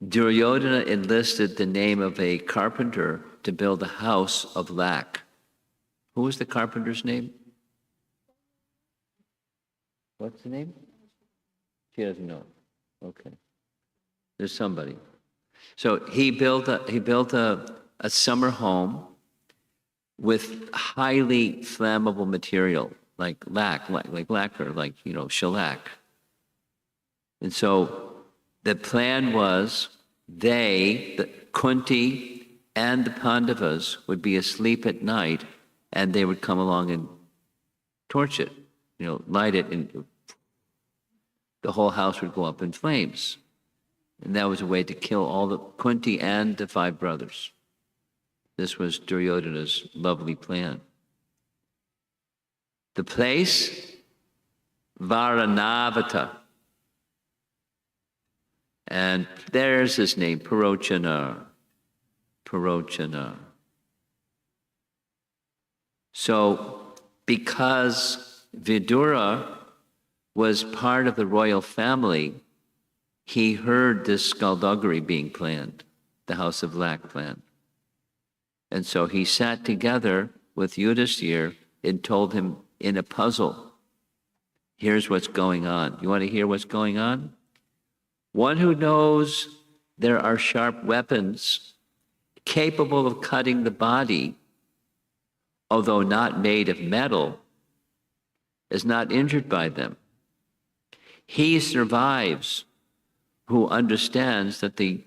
Duryodhana enlisted the name of a carpenter to build a house of lac. Who was the carpenter's name? What's the name? She doesn't know. Okay. There's somebody. So he built a summer home with highly flammable material, like lacquer, shellac. And so the plan was the Kunti and the Pandavas would be asleep at night, and they would come along and torch it, light it, and the whole house would go up in flames. And that was a way to kill all the Kunti and the 5 brothers. This was Duryodhana's lovely plan. The place, Varanavata. And there's his name, Parochana. So, because Vidura was part of the royal family, he heard this skullduggery being planned, the House of Lac plan. And so he sat together with Yudhishthira and told him in a puzzle, here's what's going on. You want to hear what's going on? One who knows there are sharp weapons capable of cutting the body, although not made of metal, is not injured by them. He survives who understands that the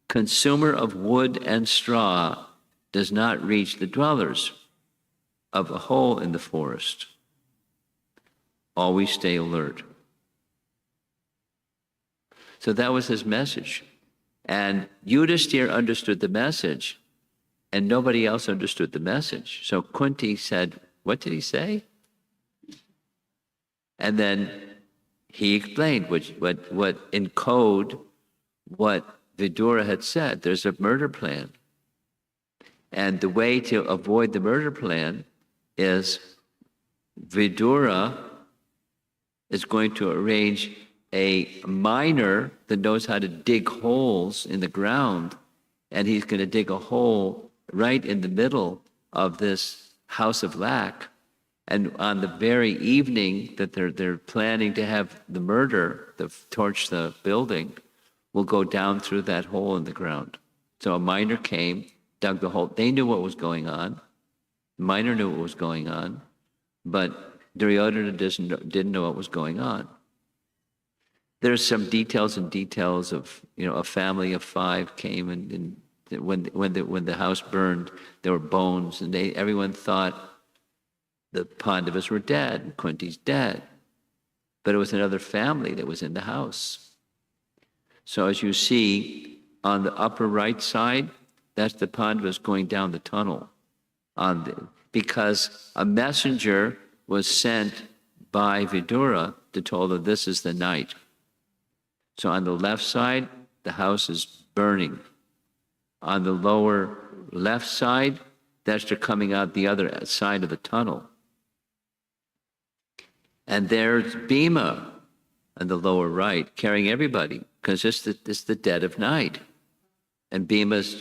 consumer of wood and straw does not reach the dwellers of a hole in the forest. Always stay alert. So that was his message. And Yudhishthira understood the message, and nobody else understood the message. So Kunti said, what did he say? And then he explained what in code, what Vidura had said. There's a murder plan. And the way to avoid the murder plan is Vidura is going to arrange a miner that knows how to dig holes in the ground, and he's going to dig a hole right in the middle of this house of lac, And on the very evening that they're planning to have the murder, torch the building, will go down through that hole in the ground. So a miner came, dug the hole. They knew what was going on. The miner knew what was going on, but Duryodhana didn't know what was going on. There's some details of, a family of 5 came, and when the house burned, there were bones, and everyone thought the Pandavas were dead, and Kunti's dead. But it was another family that was in the house. So as you see, on the upper right side, that's the Pandavas going down the tunnel. Because a messenger was sent by Vidura to tell them this is the night. So on the left side, the house is burning. On the lower left side, that's they're coming out the other side of the tunnel. And there's Bhima on the lower right, carrying everybody, because it's the dead of night. And Bhima's,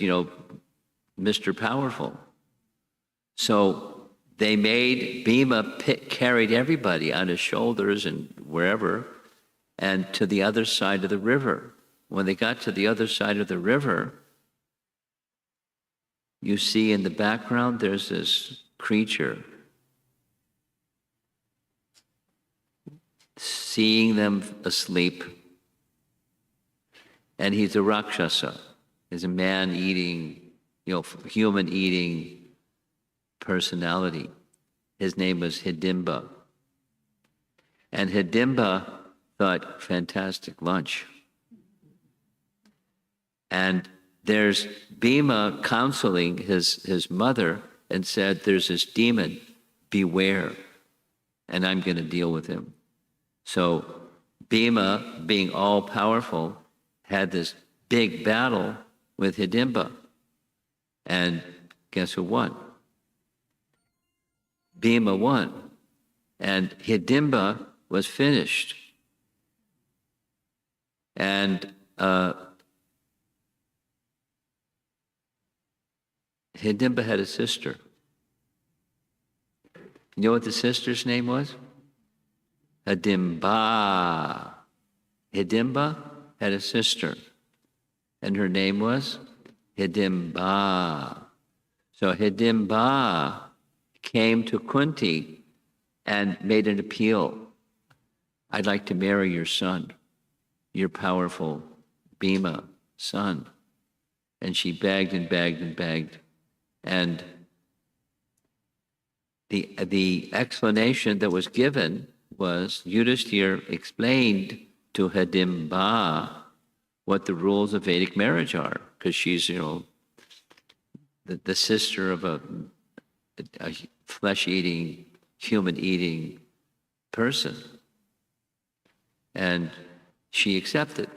Mr. Powerful. So they made Bhima carried everybody on his shoulders and wherever, and to the other side of the river. When they got to the other side of the river, you see in the background there's this creature. Seeing them asleep, and he's a Rakshasa. He's a man-eating, human-eating personality. His name was Hidimba. And Hidimba thought, fantastic lunch. And there's Bhima counseling his mother and said, there's this demon, beware, and I'm going to deal with him. So Bhima, being all-powerful, had this big battle with Hidimba. And guess who won? Bhima won. And Hidimba was finished. And Hidimba had a sister. You know what the sister's name was? Hidimba. Hidimba had a sister, and her name was Hidimba. So Hidimba came to Kunti and made an appeal. I'd like to marry your son, your powerful Bhima son. And she begged and begged and begged. And the explanation that was given was Yudhishthira explained to Hidimba what the rules of Vedic marriage are, because she's, the sister of a flesh-eating, human-eating person. And she accepted.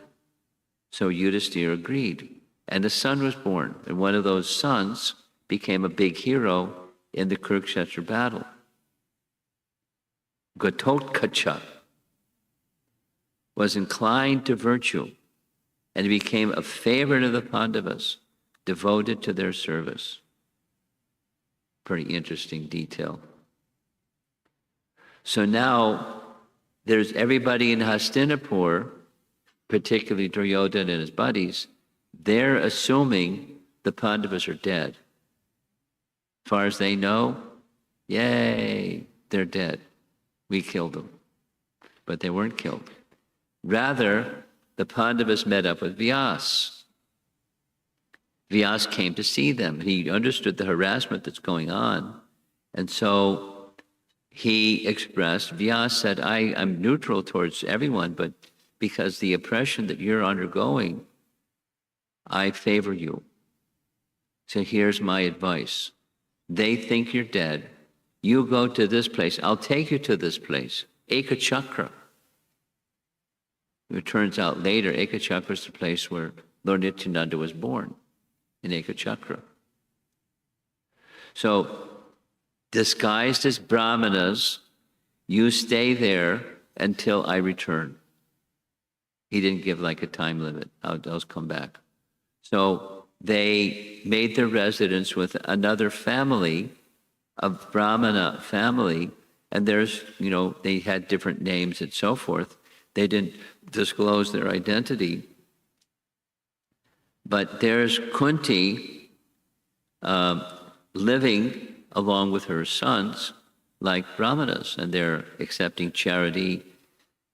So Yudhishthira agreed. And a son was born. And one of those sons became a big hero in the Kurukshetra battle. Gatotkacha was inclined to virtue, and he became a favorite of the Pandavas, devoted to their service. Pretty interesting detail. So now there's everybody in Hastinapur, particularly Duryodhana and his buddies, they're assuming the Pandavas are dead. As far as they know, yay, they're dead. We killed them. But they weren't killed. Rather, the Pandavas met up with Vyas. Vyas came to see them. He understood the harassment that's going on. And so he expressed, Vyas said, I'm neutral towards everyone, but because the oppression that you're undergoing, I favor you. So here's my advice. They think you're dead. You go to this place. I'll take you to this place, Ekachakra. It turns out later, Ekachakra is the place where Lord Nityananda was born, in Ekachakra. So, disguised as brahmanas, you stay there until I return. He didn't give like a time limit. I'll come back. So they made their residence with another family, a Brahmana family, And there's, they had different names and so forth. They didn't disclose their identity. But there's Kunti living along with her sons like brahmanas, and they're accepting charity.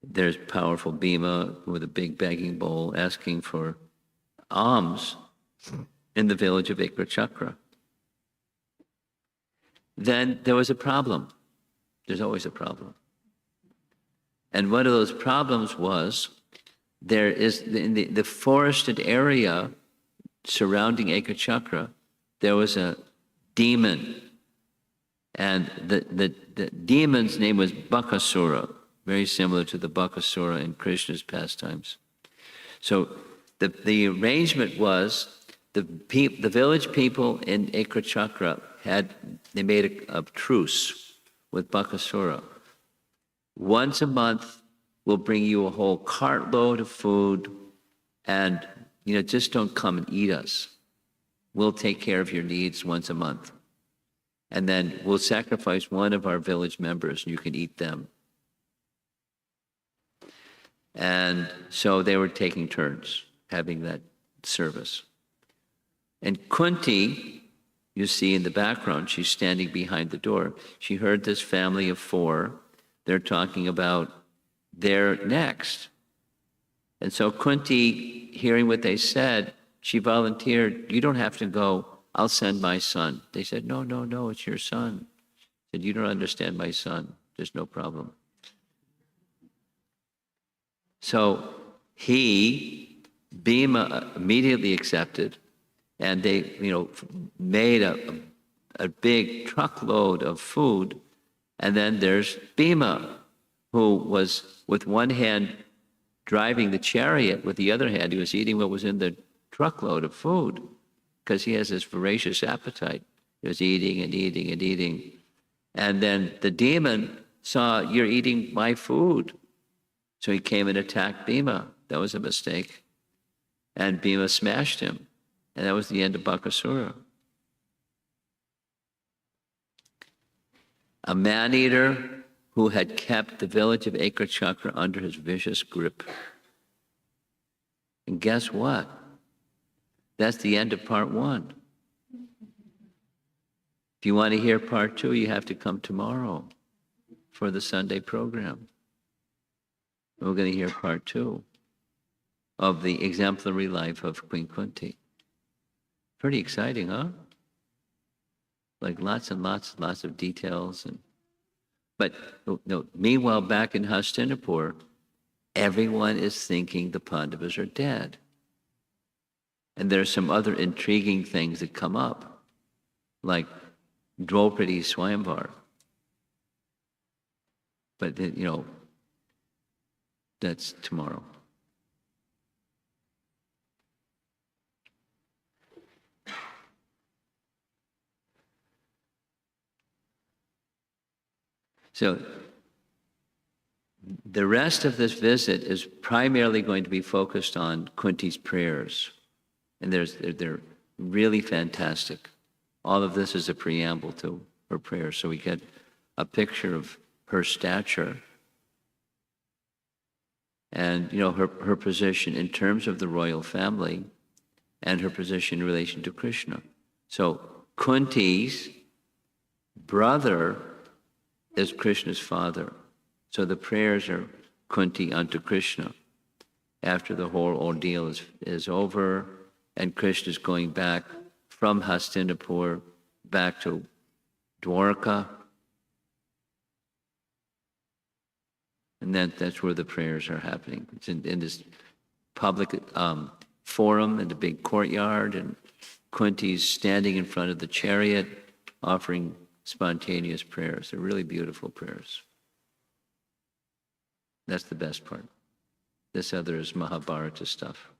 There's powerful Bhima with a big begging bowl asking for alms in the village of Ikrachakra. Then there was a problem. There's always a problem. And one of those problems was there is, in the forested area surrounding Ekachakra, there was a demon. And the demon's name was Bakasura, very similar to the Bakasura in Krishna's pastimes. So the arrangement was the village people in Ekachakra they made a truce with Bakasura. Once a month, we'll bring you a whole cartload of food, and just don't come and eat us. We'll take care of your needs once a month. And then we'll sacrifice one of our village members, and you can eat them. And so they were taking turns having that service. And Kunti, you see in the background, she's standing behind the door. She heard this family of 4. They're talking about their next. And so Kunti, hearing what they said, she volunteered, you don't have to go, I'll send my son. They said, no, it's your son. She said, you don't understand my son. There's no problem. So Bhima immediately accepted, and they, made a big truckload of food. And then there's Bhima, who was with one hand driving the chariot, with the other hand he was eating what was in the truckload of food, because he has this voracious appetite. He was eating and eating and eating. And then the demon saw, you're eating my food. So he came and attacked Bhima. That was a mistake. And Bhima smashed him. And that was the end of Bakasura. A man-eater who had kept the village of Ekachakra under his vicious grip. And guess what? That's the end of part 1. If you want to hear part 2, you have to come tomorrow for the Sunday program. We're going to hear part 2 of the exemplary life of Queen Kunti. Pretty exciting, huh? Like lots and lots of details. But meanwhile, back in Hastinapur, everyone is thinking the Pandavas are dead. And there's some other intriguing things that come up, like Draupadi Swayamvar. But, that's tomorrow. So the rest of this visit is primarily going to be focused on Kunti's prayers. And they're really fantastic. All of this is a preamble to her prayers. So we get a picture of her stature and her position in terms of the royal family and her position in relation to Krishna. So Kunti's brother is Krishna's father. So the prayers are Kunti unto Krishna. After the whole ordeal is over, and Krishna is going back from Hastinapur back to Dwarka. And that's where the prayers are happening. It's in this public forum in the big courtyard, and Kunti's standing in front of the chariot offering spontaneous prayers. They're really beautiful prayers. That's the best part. This other is Mahabharata stuff.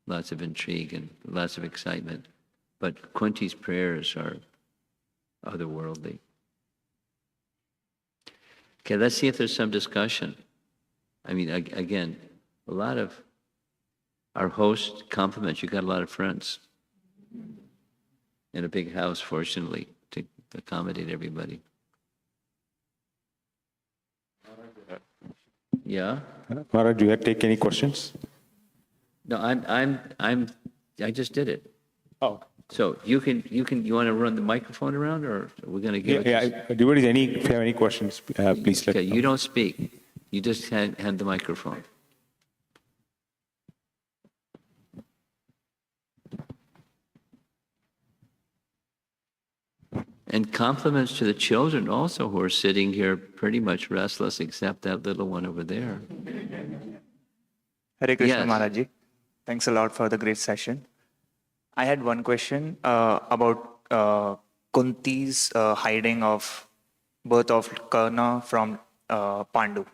Lots of intrigue and lots of excitement. But Kunti's prayers are otherworldly. Okay, let's see if there's some discussion. I mean, again, a lot of our host compliments. You got a lot of friends in a big house, fortunately, to accommodate everybody. Yeah? Maharaj, do you take any questions? No, I just did it. Oh. So you want to run the microphone around, or we're going to give Yeah, it? yeah. Devotees, if you have any questions, please let Okay, me know. you don't speak. You just hand the microphone. And compliments to the children also who are sitting here pretty much restless, except that little one over there. Hare Krishna Yes. Maharaj ji. Thanks a lot for the great session. I had one question about Kunti's hiding of birth of Karna from Pandu.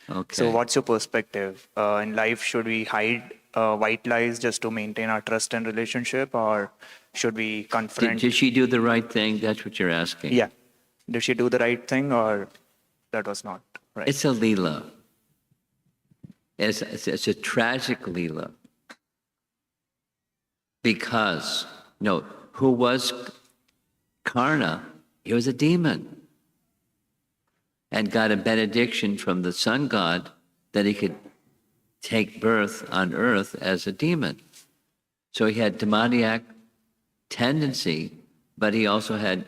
Okay. So what's your perspective? In life, should we hide white lies just to maintain our trust and relationship, or should we confront? Did she do the right thing? That's what you're asking. Yeah. Did she do the right thing, or that was not right? It's a Leela. It's a tragic Leela. Because, no, who was Karna? He was a demon. And got a benediction from the sun god that he could take birth on earth as a demon. So he had demoniac tendency, but he also had,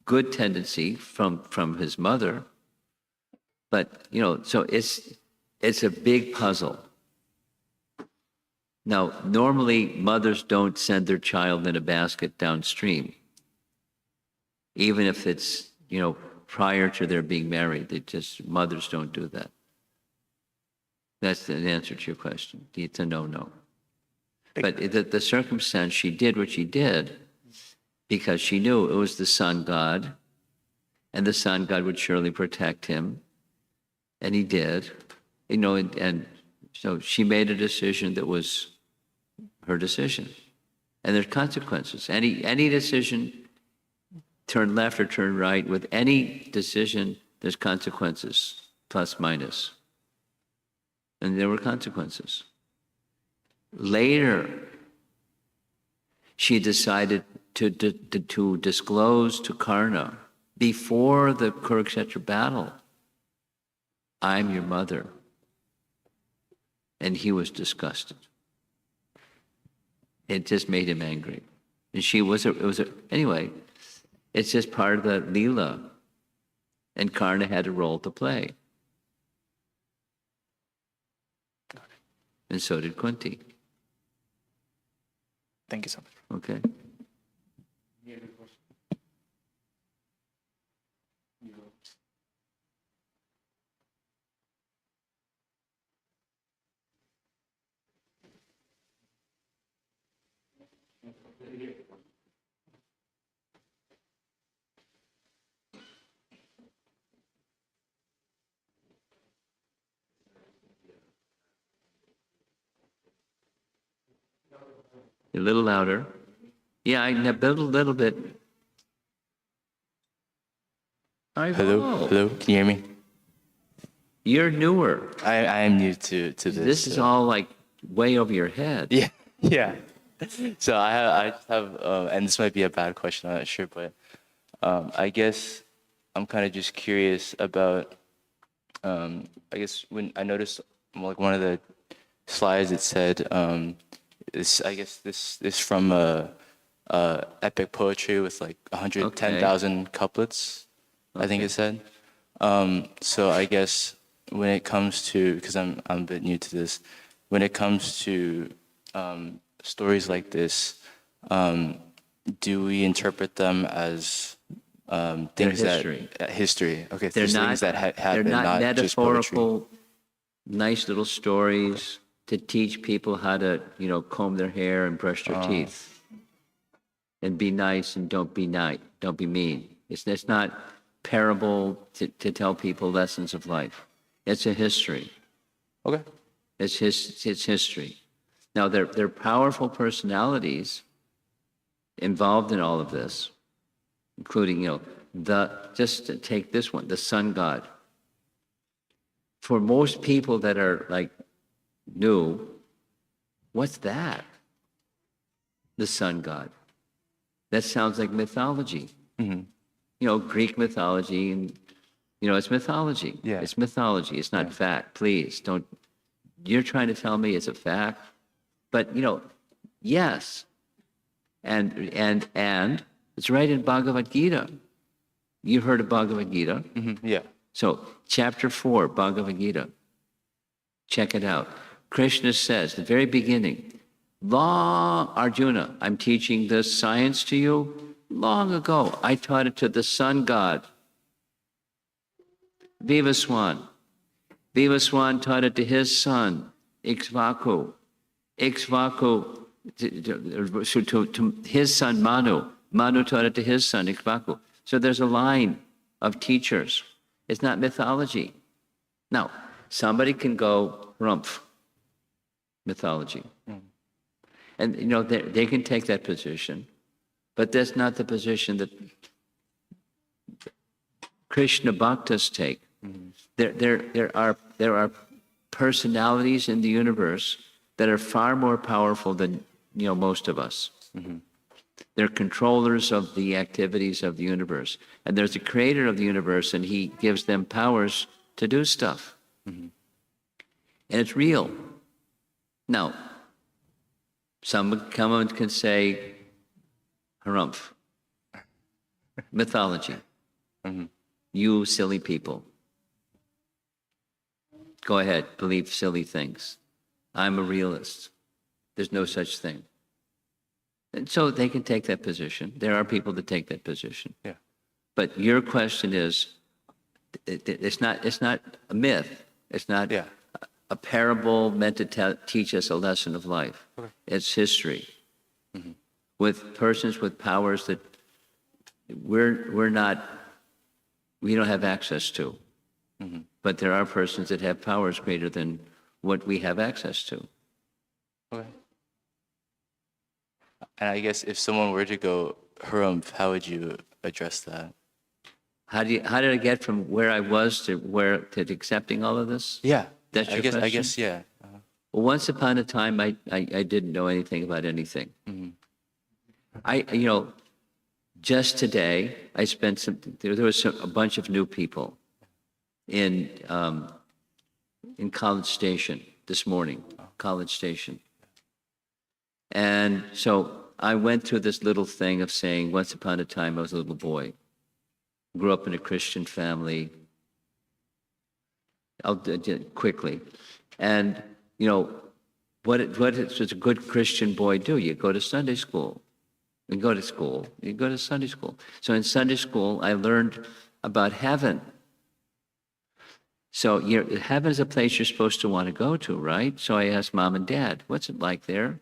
good tendency from his mother. But, so it's a big puzzle. Now, normally mothers don't send their child in a basket downstream, even if it's, prior to their being married. Mothers don't do that. That's the answer to your question. It's a no-no. But the circumstance, she did what she did because she knew it was the sun god, and the sun god would surely protect him, and he did. And so she made a decision that was her decision. And there's consequences. Any decision, turn left or turn right, with any decision, there's consequences, plus, minus. And there were consequences. Later, she decided to disclose to Karna, before the Kurukshetra battle, I'm your mother. And he was disgusted. It just made him angry. And anyway, it's just part of the Leela. And Karna had a role to play. And so did Kunti. Thank you so much. Okay. A little louder. Yeah, a little bit. Hello, can you hear me? You're newer. I am new to this. This is all like way over your head. Yeah, yeah. So I just have, and this might be a bad question, I'm not sure, but I guess I'm kind of just curious about, I guess when I noticed like one of the slides, it said, this from epic poetry with like 110,000 couplets, I think it said. So I guess when it comes to, because I'm a bit new to this, when it comes to stories like this, do we interpret them as things history. History? Okay, They're not, things that happen, they're not just poetry. metaphorical, nice little stories to teach people how to, comb their hair and brush their teeth. And be nice and don't be mean. It's not parable to tell people lessons of life. It's a history. Okay. It's history. Now, there are powerful personalities involved in all of this, including, just to take this one, the sun god. For most people that are like new, what's that? The sun god. That sounds like mythology. Mm-hmm. Greek mythology, and You know, it's mythology. Yeah. It's mythology. It's not fact. Please don't. You're trying to tell me it's a fact, but you know, yes, and it's right in Bhagavad Gita. You heard of Bhagavad Gita? Yeah. So, chapter 4, Bhagavad Gita. Check it out. Krishna says, the very beginning, long, Arjuna, I'm teaching this science to you. Long ago, I taught it to the sun god, Vivaswan. Vivaswan taught it to his son, Ikshvaku. Ikshvaku, to his son, Manu. Manu taught it to his son, Ikshvaku. So there's a line of teachers. It's not mythology. Now, somebody can go, rumph, mythology. And, you know, they can take that position, but that's not the position that Krishna Bhaktas take. There are personalities in the universe that are far more powerful than, you know, most of us. They're controllers of the activities of the universe. And there's a creator of the universe, and he gives them powers to do stuff. And it's real. Now, someone can say, harumph, mythology. You silly people. Go ahead, believe silly things. I'm a realist. There's no such thing. And so they can take that position. There are people that take that position. Yeah. But your question is, it's not a myth. It's not a parable meant to teach us a lesson of life. Okay. It's history with persons with powers that we don't have access to. But there are persons that have powers greater than what we have access to. Okay. And I guess if someone were to go harumph, how would you address that? How did I get from where I was to accepting all of this? Yeah. That's your I question? guess, yeah. Well, once upon a time, I didn't know anything about anything. You know, just today, I spent there was a bunch of new people in College Station this morning, College Station. And so I went through this little thing of saying, once upon a time, I was a little boy. Grew up in a Christian family. I'll do it quickly. And, you know, what does a good Christian boy do? You go to Sunday school. You go to school. You go to Sunday school. So in Sunday school, I learned about heaven. So heaven is a place you're supposed to want to go to, right? So I asked Mom and Dad, what's it like there?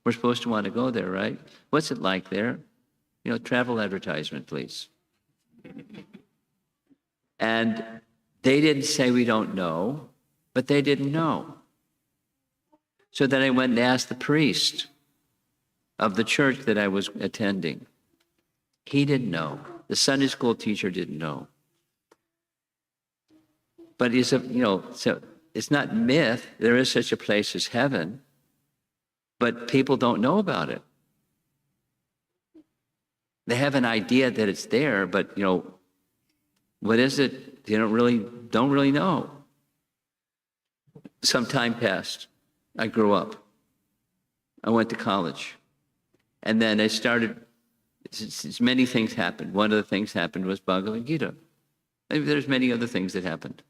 We're supposed to want to go there, right? What's it like there? You know, travel advertisement, please. And they didn't say we don't know, but they didn't know. So then I went and asked the priest of the church that I was attending. He didn't know. The Sunday school teacher didn't know. But so it's not myth. There is such a place as heaven, but people don't know about it. They have an idea that it's there, but you know, what is it? They don't really know. Some time passed. I grew up. I went to college. And then I started, many things happened. One of the things happened was Bhagavad Gita. And there's many other things that happened.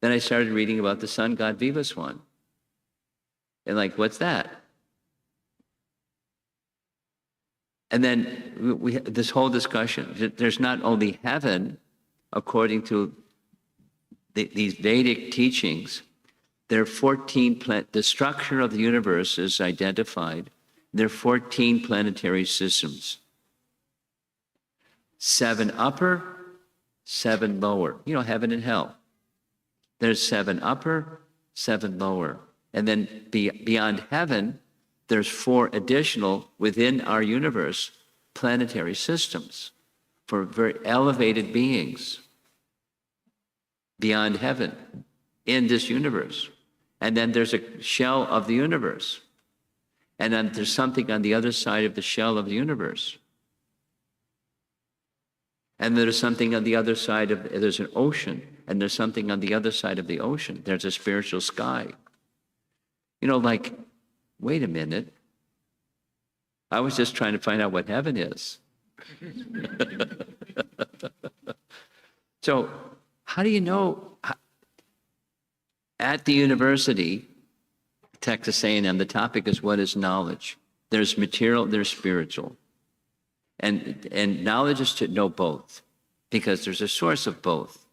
Then I started reading about the sun god Vivaswan. And like, what's that? And then we this whole discussion, there's not only heaven, according to these Vedic teachings, there are 14, the structure of the universe is identified. There are 14 planetary systems. 7 upper, 7 lower. You know, heaven and hell. There's 7 upper, 7 lower. And then beyond heaven, there's 4 additional within our universe planetary systems for very elevated beings beyond heaven in this universe. And then there's a shell of the universe. And then there's something on the other side of the shell of the universe. And there's something on the other side of, there's an ocean, and there's something on the other side of the ocean. There's a spiritual sky. You know, like, wait a minute. I was just trying to find out what heaven is. So, how do you know? At the university, Texas A&M, the topic is what is knowledge? There's material, there's spiritual. And knowledge is to know both, because there's a source of both.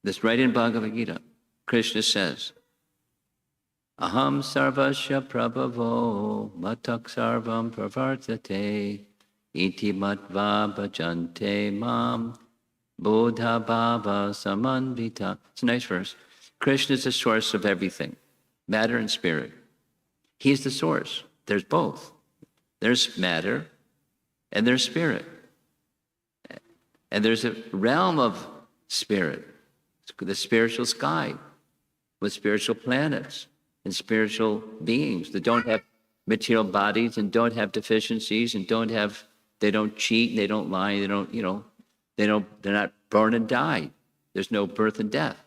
That's right in Bhagavad Gita. Krishna says, Aham sarvasya prabhavo matak sarvam pravartate iti matva bhajante mam bodha bhava samanvita. It's a nice verse. Krishna is the source of everything, matter and spirit. He's the source. There's both. There's matter and there's spirit. And there's a realm of spirit, the spiritual sky, with spiritual planets and spiritual beings that don't have material bodies and don't have deficiencies and they don't cheat, they don't lie, they don't, they're not born and die. There's no birth and death.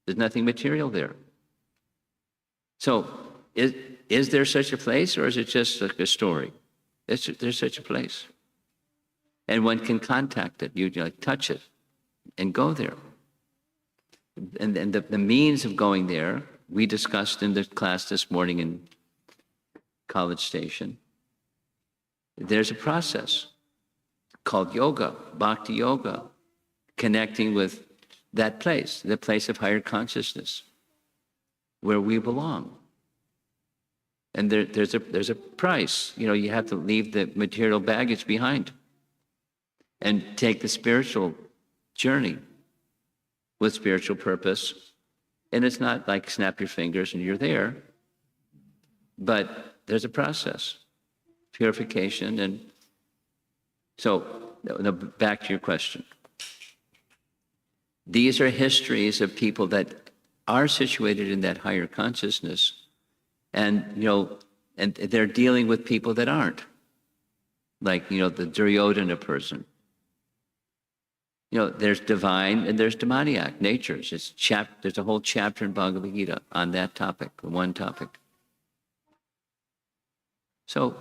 There's nothing material there. So is there such a place, or is it just like a story? There's such a place. And one can contact it. You like touch it and go there. And the means of going there, we discussed in the class this morning in College Station. There's a process called yoga, bhakti yoga, connecting with that place, the place of higher consciousness, where we belong. And there's a price. You have to leave the material baggage behind and take the spiritual journey with spiritual purpose. And it's not like snap your fingers and you're there, but there's a process, purification. And so, now back to your question. These are histories of people that are situated in that higher consciousness, and and they're dealing with people that aren't, like the Duryodhana person. There's divine and there's demoniac natures. There's a whole chapter in Bhagavad Gita on that topic, one topic. So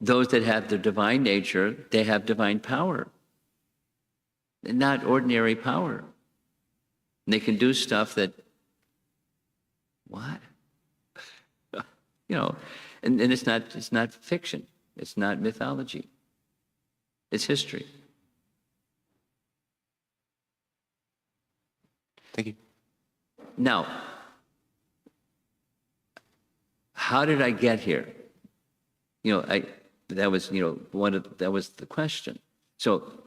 those that have the divine nature, they have divine power, not ordinary power. And they can do stuff that, what? And it's not fiction. It's not mythology. It's history. Thank you. Now, how did I get here? That was the question. So,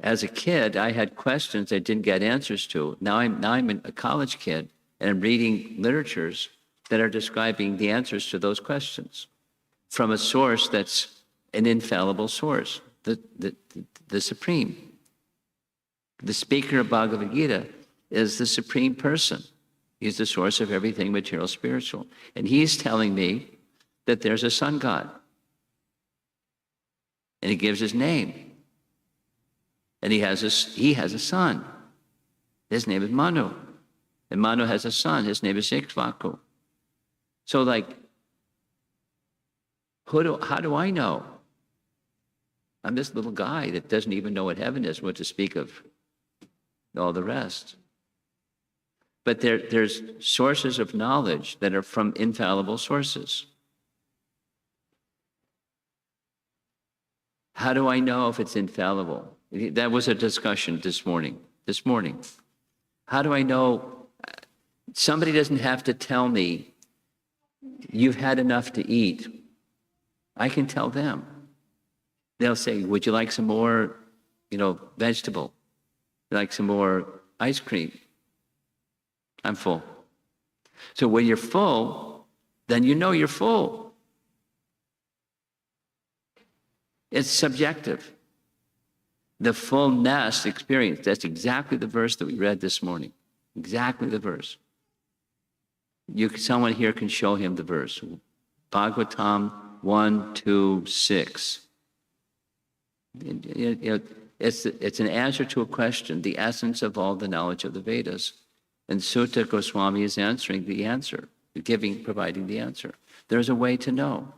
as a kid, I had questions I didn't get answers to. Now I'm a college kid, and I'm reading literatures that are describing the answers to those questions from a source that's an infallible source, the Supreme. The speaker of Bhagavad Gita is the Supreme Person. He's the source of everything material, spiritual. And he's telling me that there's a sun god. And he gives his name. And he has a son. His name is Manu. And Manu has a son. His name is Ikshvaku. So how do I know? I'm this little guy that doesn't even know what heaven is, what to speak of all the rest. But there's sources of knowledge that are from infallible sources. How do I know if it's infallible? That was a discussion this morning. How do I know? Somebody doesn't have to tell me, you've had enough to eat. I can tell them. They'll say, would you like some more, vegetable? Would you like some more ice cream? I'm full. So when you're full, then you know you're full. It's subjective. The fullness experience, that's exactly the verse that we read this morning. Exactly the verse. Someone here can show him the verse. Bhagavatam 1, 2, 6. It's an answer to a question, the essence of all the knowledge of the Vedas. And Sutta Goswami is answering the answer, providing the answer. There's a way to know,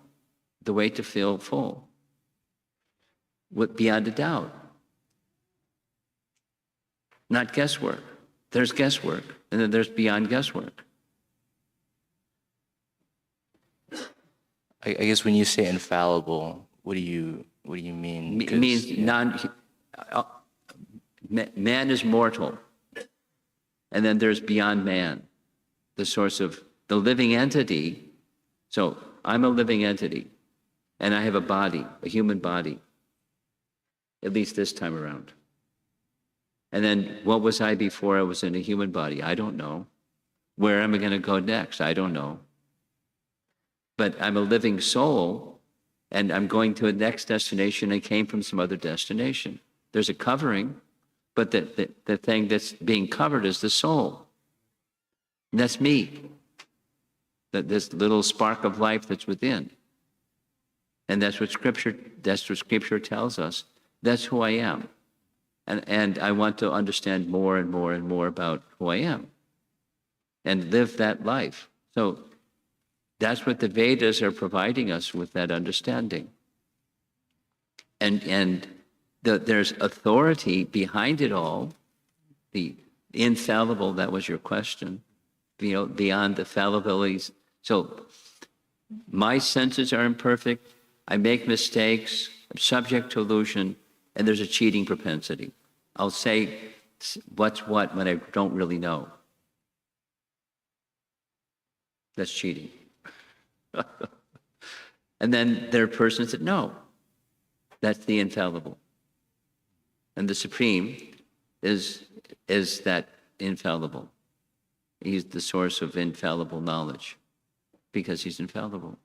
the way to feel full, beyond a doubt. Not guesswork. There's guesswork, and then there's beyond guesswork. I guess when you say infallible, what do you mean? It means man is mortal, and then there's beyond man, the source of the living entity. So I'm a living entity, and I have a body, a human body, at least this time around. And then what was I before I was in a human body? I don't know. Where am I going to go next? I don't know. But I'm a living soul, and I'm going to a next destination. I came from some other destination. There's a covering, but the thing that's being covered is the soul. And that's me. This little spark of life that's within. And that's what Scripture tells us. That's who I am. And I want to understand more and more and more about who I am and live that life. So that's what the Vedas are providing us with, that understanding. And there's authority behind it all, the infallible, that was your question, beyond the fallibilities. So my senses are imperfect, I make mistakes, I'm subject to illusion, and there's a cheating propensity. I'll say what's what when I don't really know. That's cheating. And then there are persons that know. That's the infallible. And the Supreme is that infallible. He's the source of infallible knowledge because he's infallible.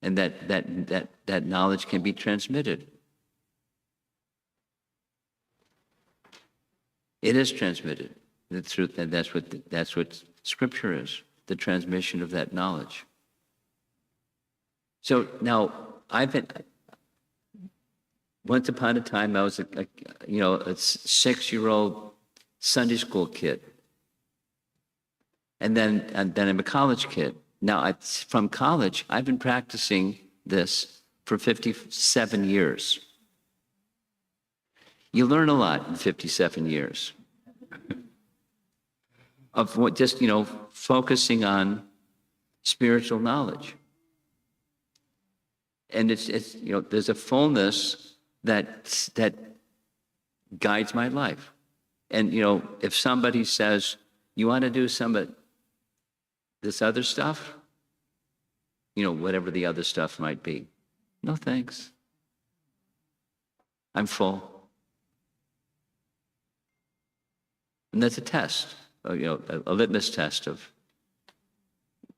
And that knowledge can be transmitted. It is transmitted. The truth, and that's what Scripture is, the transmission of that knowledge. So now, once upon a time, I was a 6-year-old Sunday school kid. And then I'm a college kid. Now, from college, I've been practicing this for 57 years. You learn a lot in 57 years of what, just, focusing on spiritual knowledge. And it's there's a fullness that guides my life. And, if somebody says, you want to do some of this other stuff, whatever the other stuff might be, no thanks. I'm full. And that's a test, a litmus test of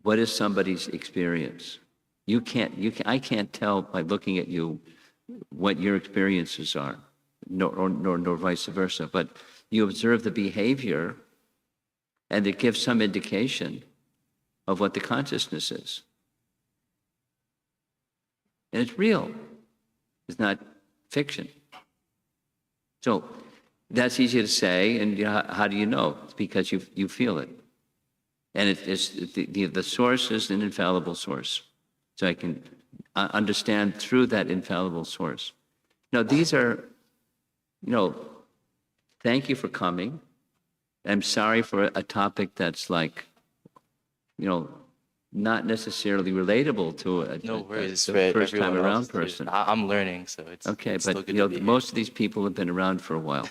what is somebody's experience. I can't tell by looking at you what your experiences are, nor vice versa. But you observe the behavior, and it gives some indication of what the consciousness is. And it's real. It's not fiction. So that's easy to say, and how do you know? It's because you feel it. And it's the source is an infallible source. So I can understand through that infallible source. Now, these are, thank you for coming. I'm sorry for a topic that's like, not necessarily relatable to a first time around person. I'm learning, so it's okay. It's but most of these people have been around for a while,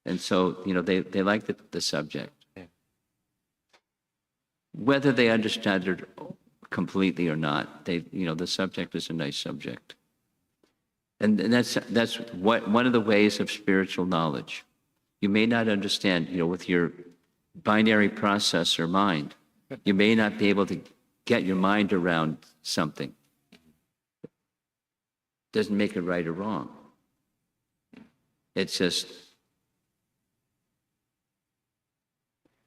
and so they like the subject. Yeah. Whether they understand it completely or not, the subject is a nice subject, and that's one of the ways of spiritual knowledge. You may not understand, with your binary processor mind. You may not be able to get your mind around something. Doesn't make it right or wrong. It's just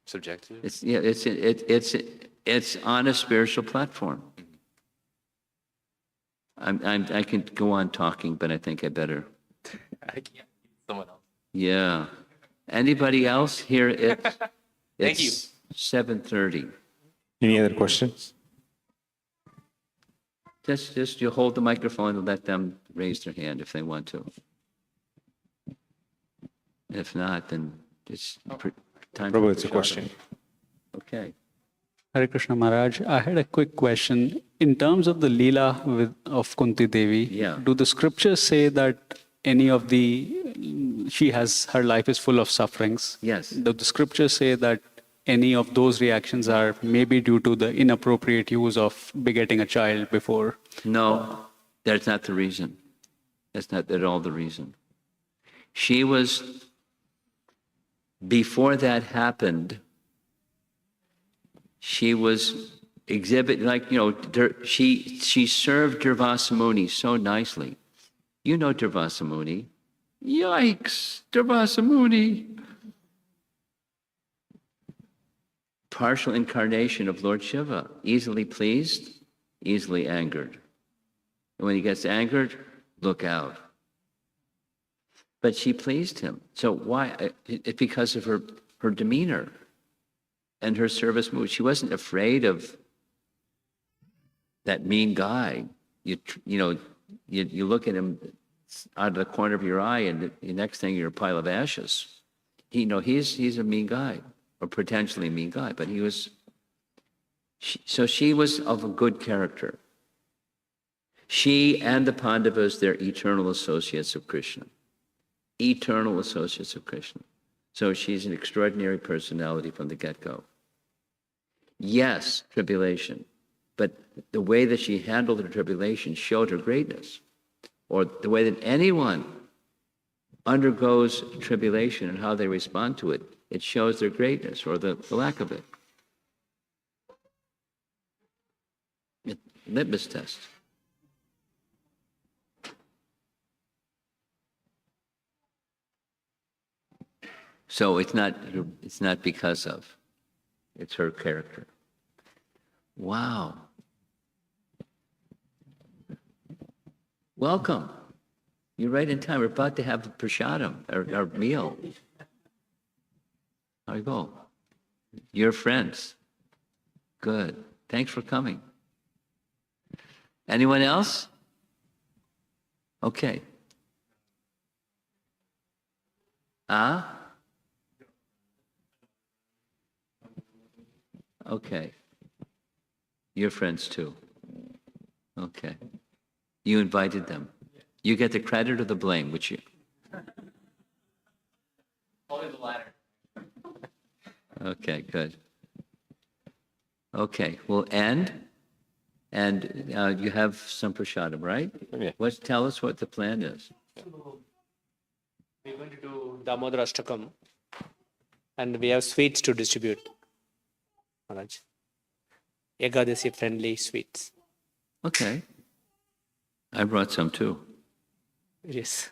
subjective. It's on a spiritual platform. I can go on talking, but I think I better I can't. Someone else. Yeah. Anybody else here? Thank you. It's 7:30. Any other questions? Just you hold the microphone and let them raise their hand if they want to. If not, then it's time. Prabhu, for it's a prashadam. question. Okay. Hare Krishna Maharaj, I had a quick question. In terms of the Leela of Kunti Devi, Yeah. do the scriptures say that any of her life is full of sufferings? Yes. Do the scriptures say that any of those reactions are maybe due to the inappropriate use of begetting a child before? No, that's not the reason. That's not at all the reason. She was, before that happened, she was she served Durvasa Muni so nicely. You know Durvasa Muni. Yikes, Durvasa Muni. Partial incarnation of Lord Shiva, easily pleased, easily angered. And when he gets angered, look out. But she pleased him. So why? It's because of her demeanor and her service mood. She wasn't afraid of that mean guy. You look at him out of the corner of your eye, and the next thing you're a pile of ashes. He's a mean guy, or potentially mean guy, but he was. So she was of a good character. She and the Pandavas, they're eternal associates of Krishna. Eternal associates of Krishna. So she's an extraordinary personality from the get-go. Yes, tribulation, but the way that she handled her tribulation showed her greatness. Or the way that anyone undergoes tribulation and how they respond to it, it shows their greatness or the lack of it. Litmus test. So it's not because of, it's her character. Wow. Welcome. You're right in time. We're about to have a prasadam, our meal. How you go? Your friends. Good. Thanks for coming. Anyone else? Okay. Okay. Your friends too. Okay. You invited them. You get the credit or the blame, which you? Only the latter. Okay, good. Okay, we'll end. And you have some prasadam, right? Yeah. Tell us what the plan is. We're going to do Damodar Ashtakam, and we have sweets to distribute, Maharaj. Ekadasi friendly sweets. Okay. I brought some too. Yes.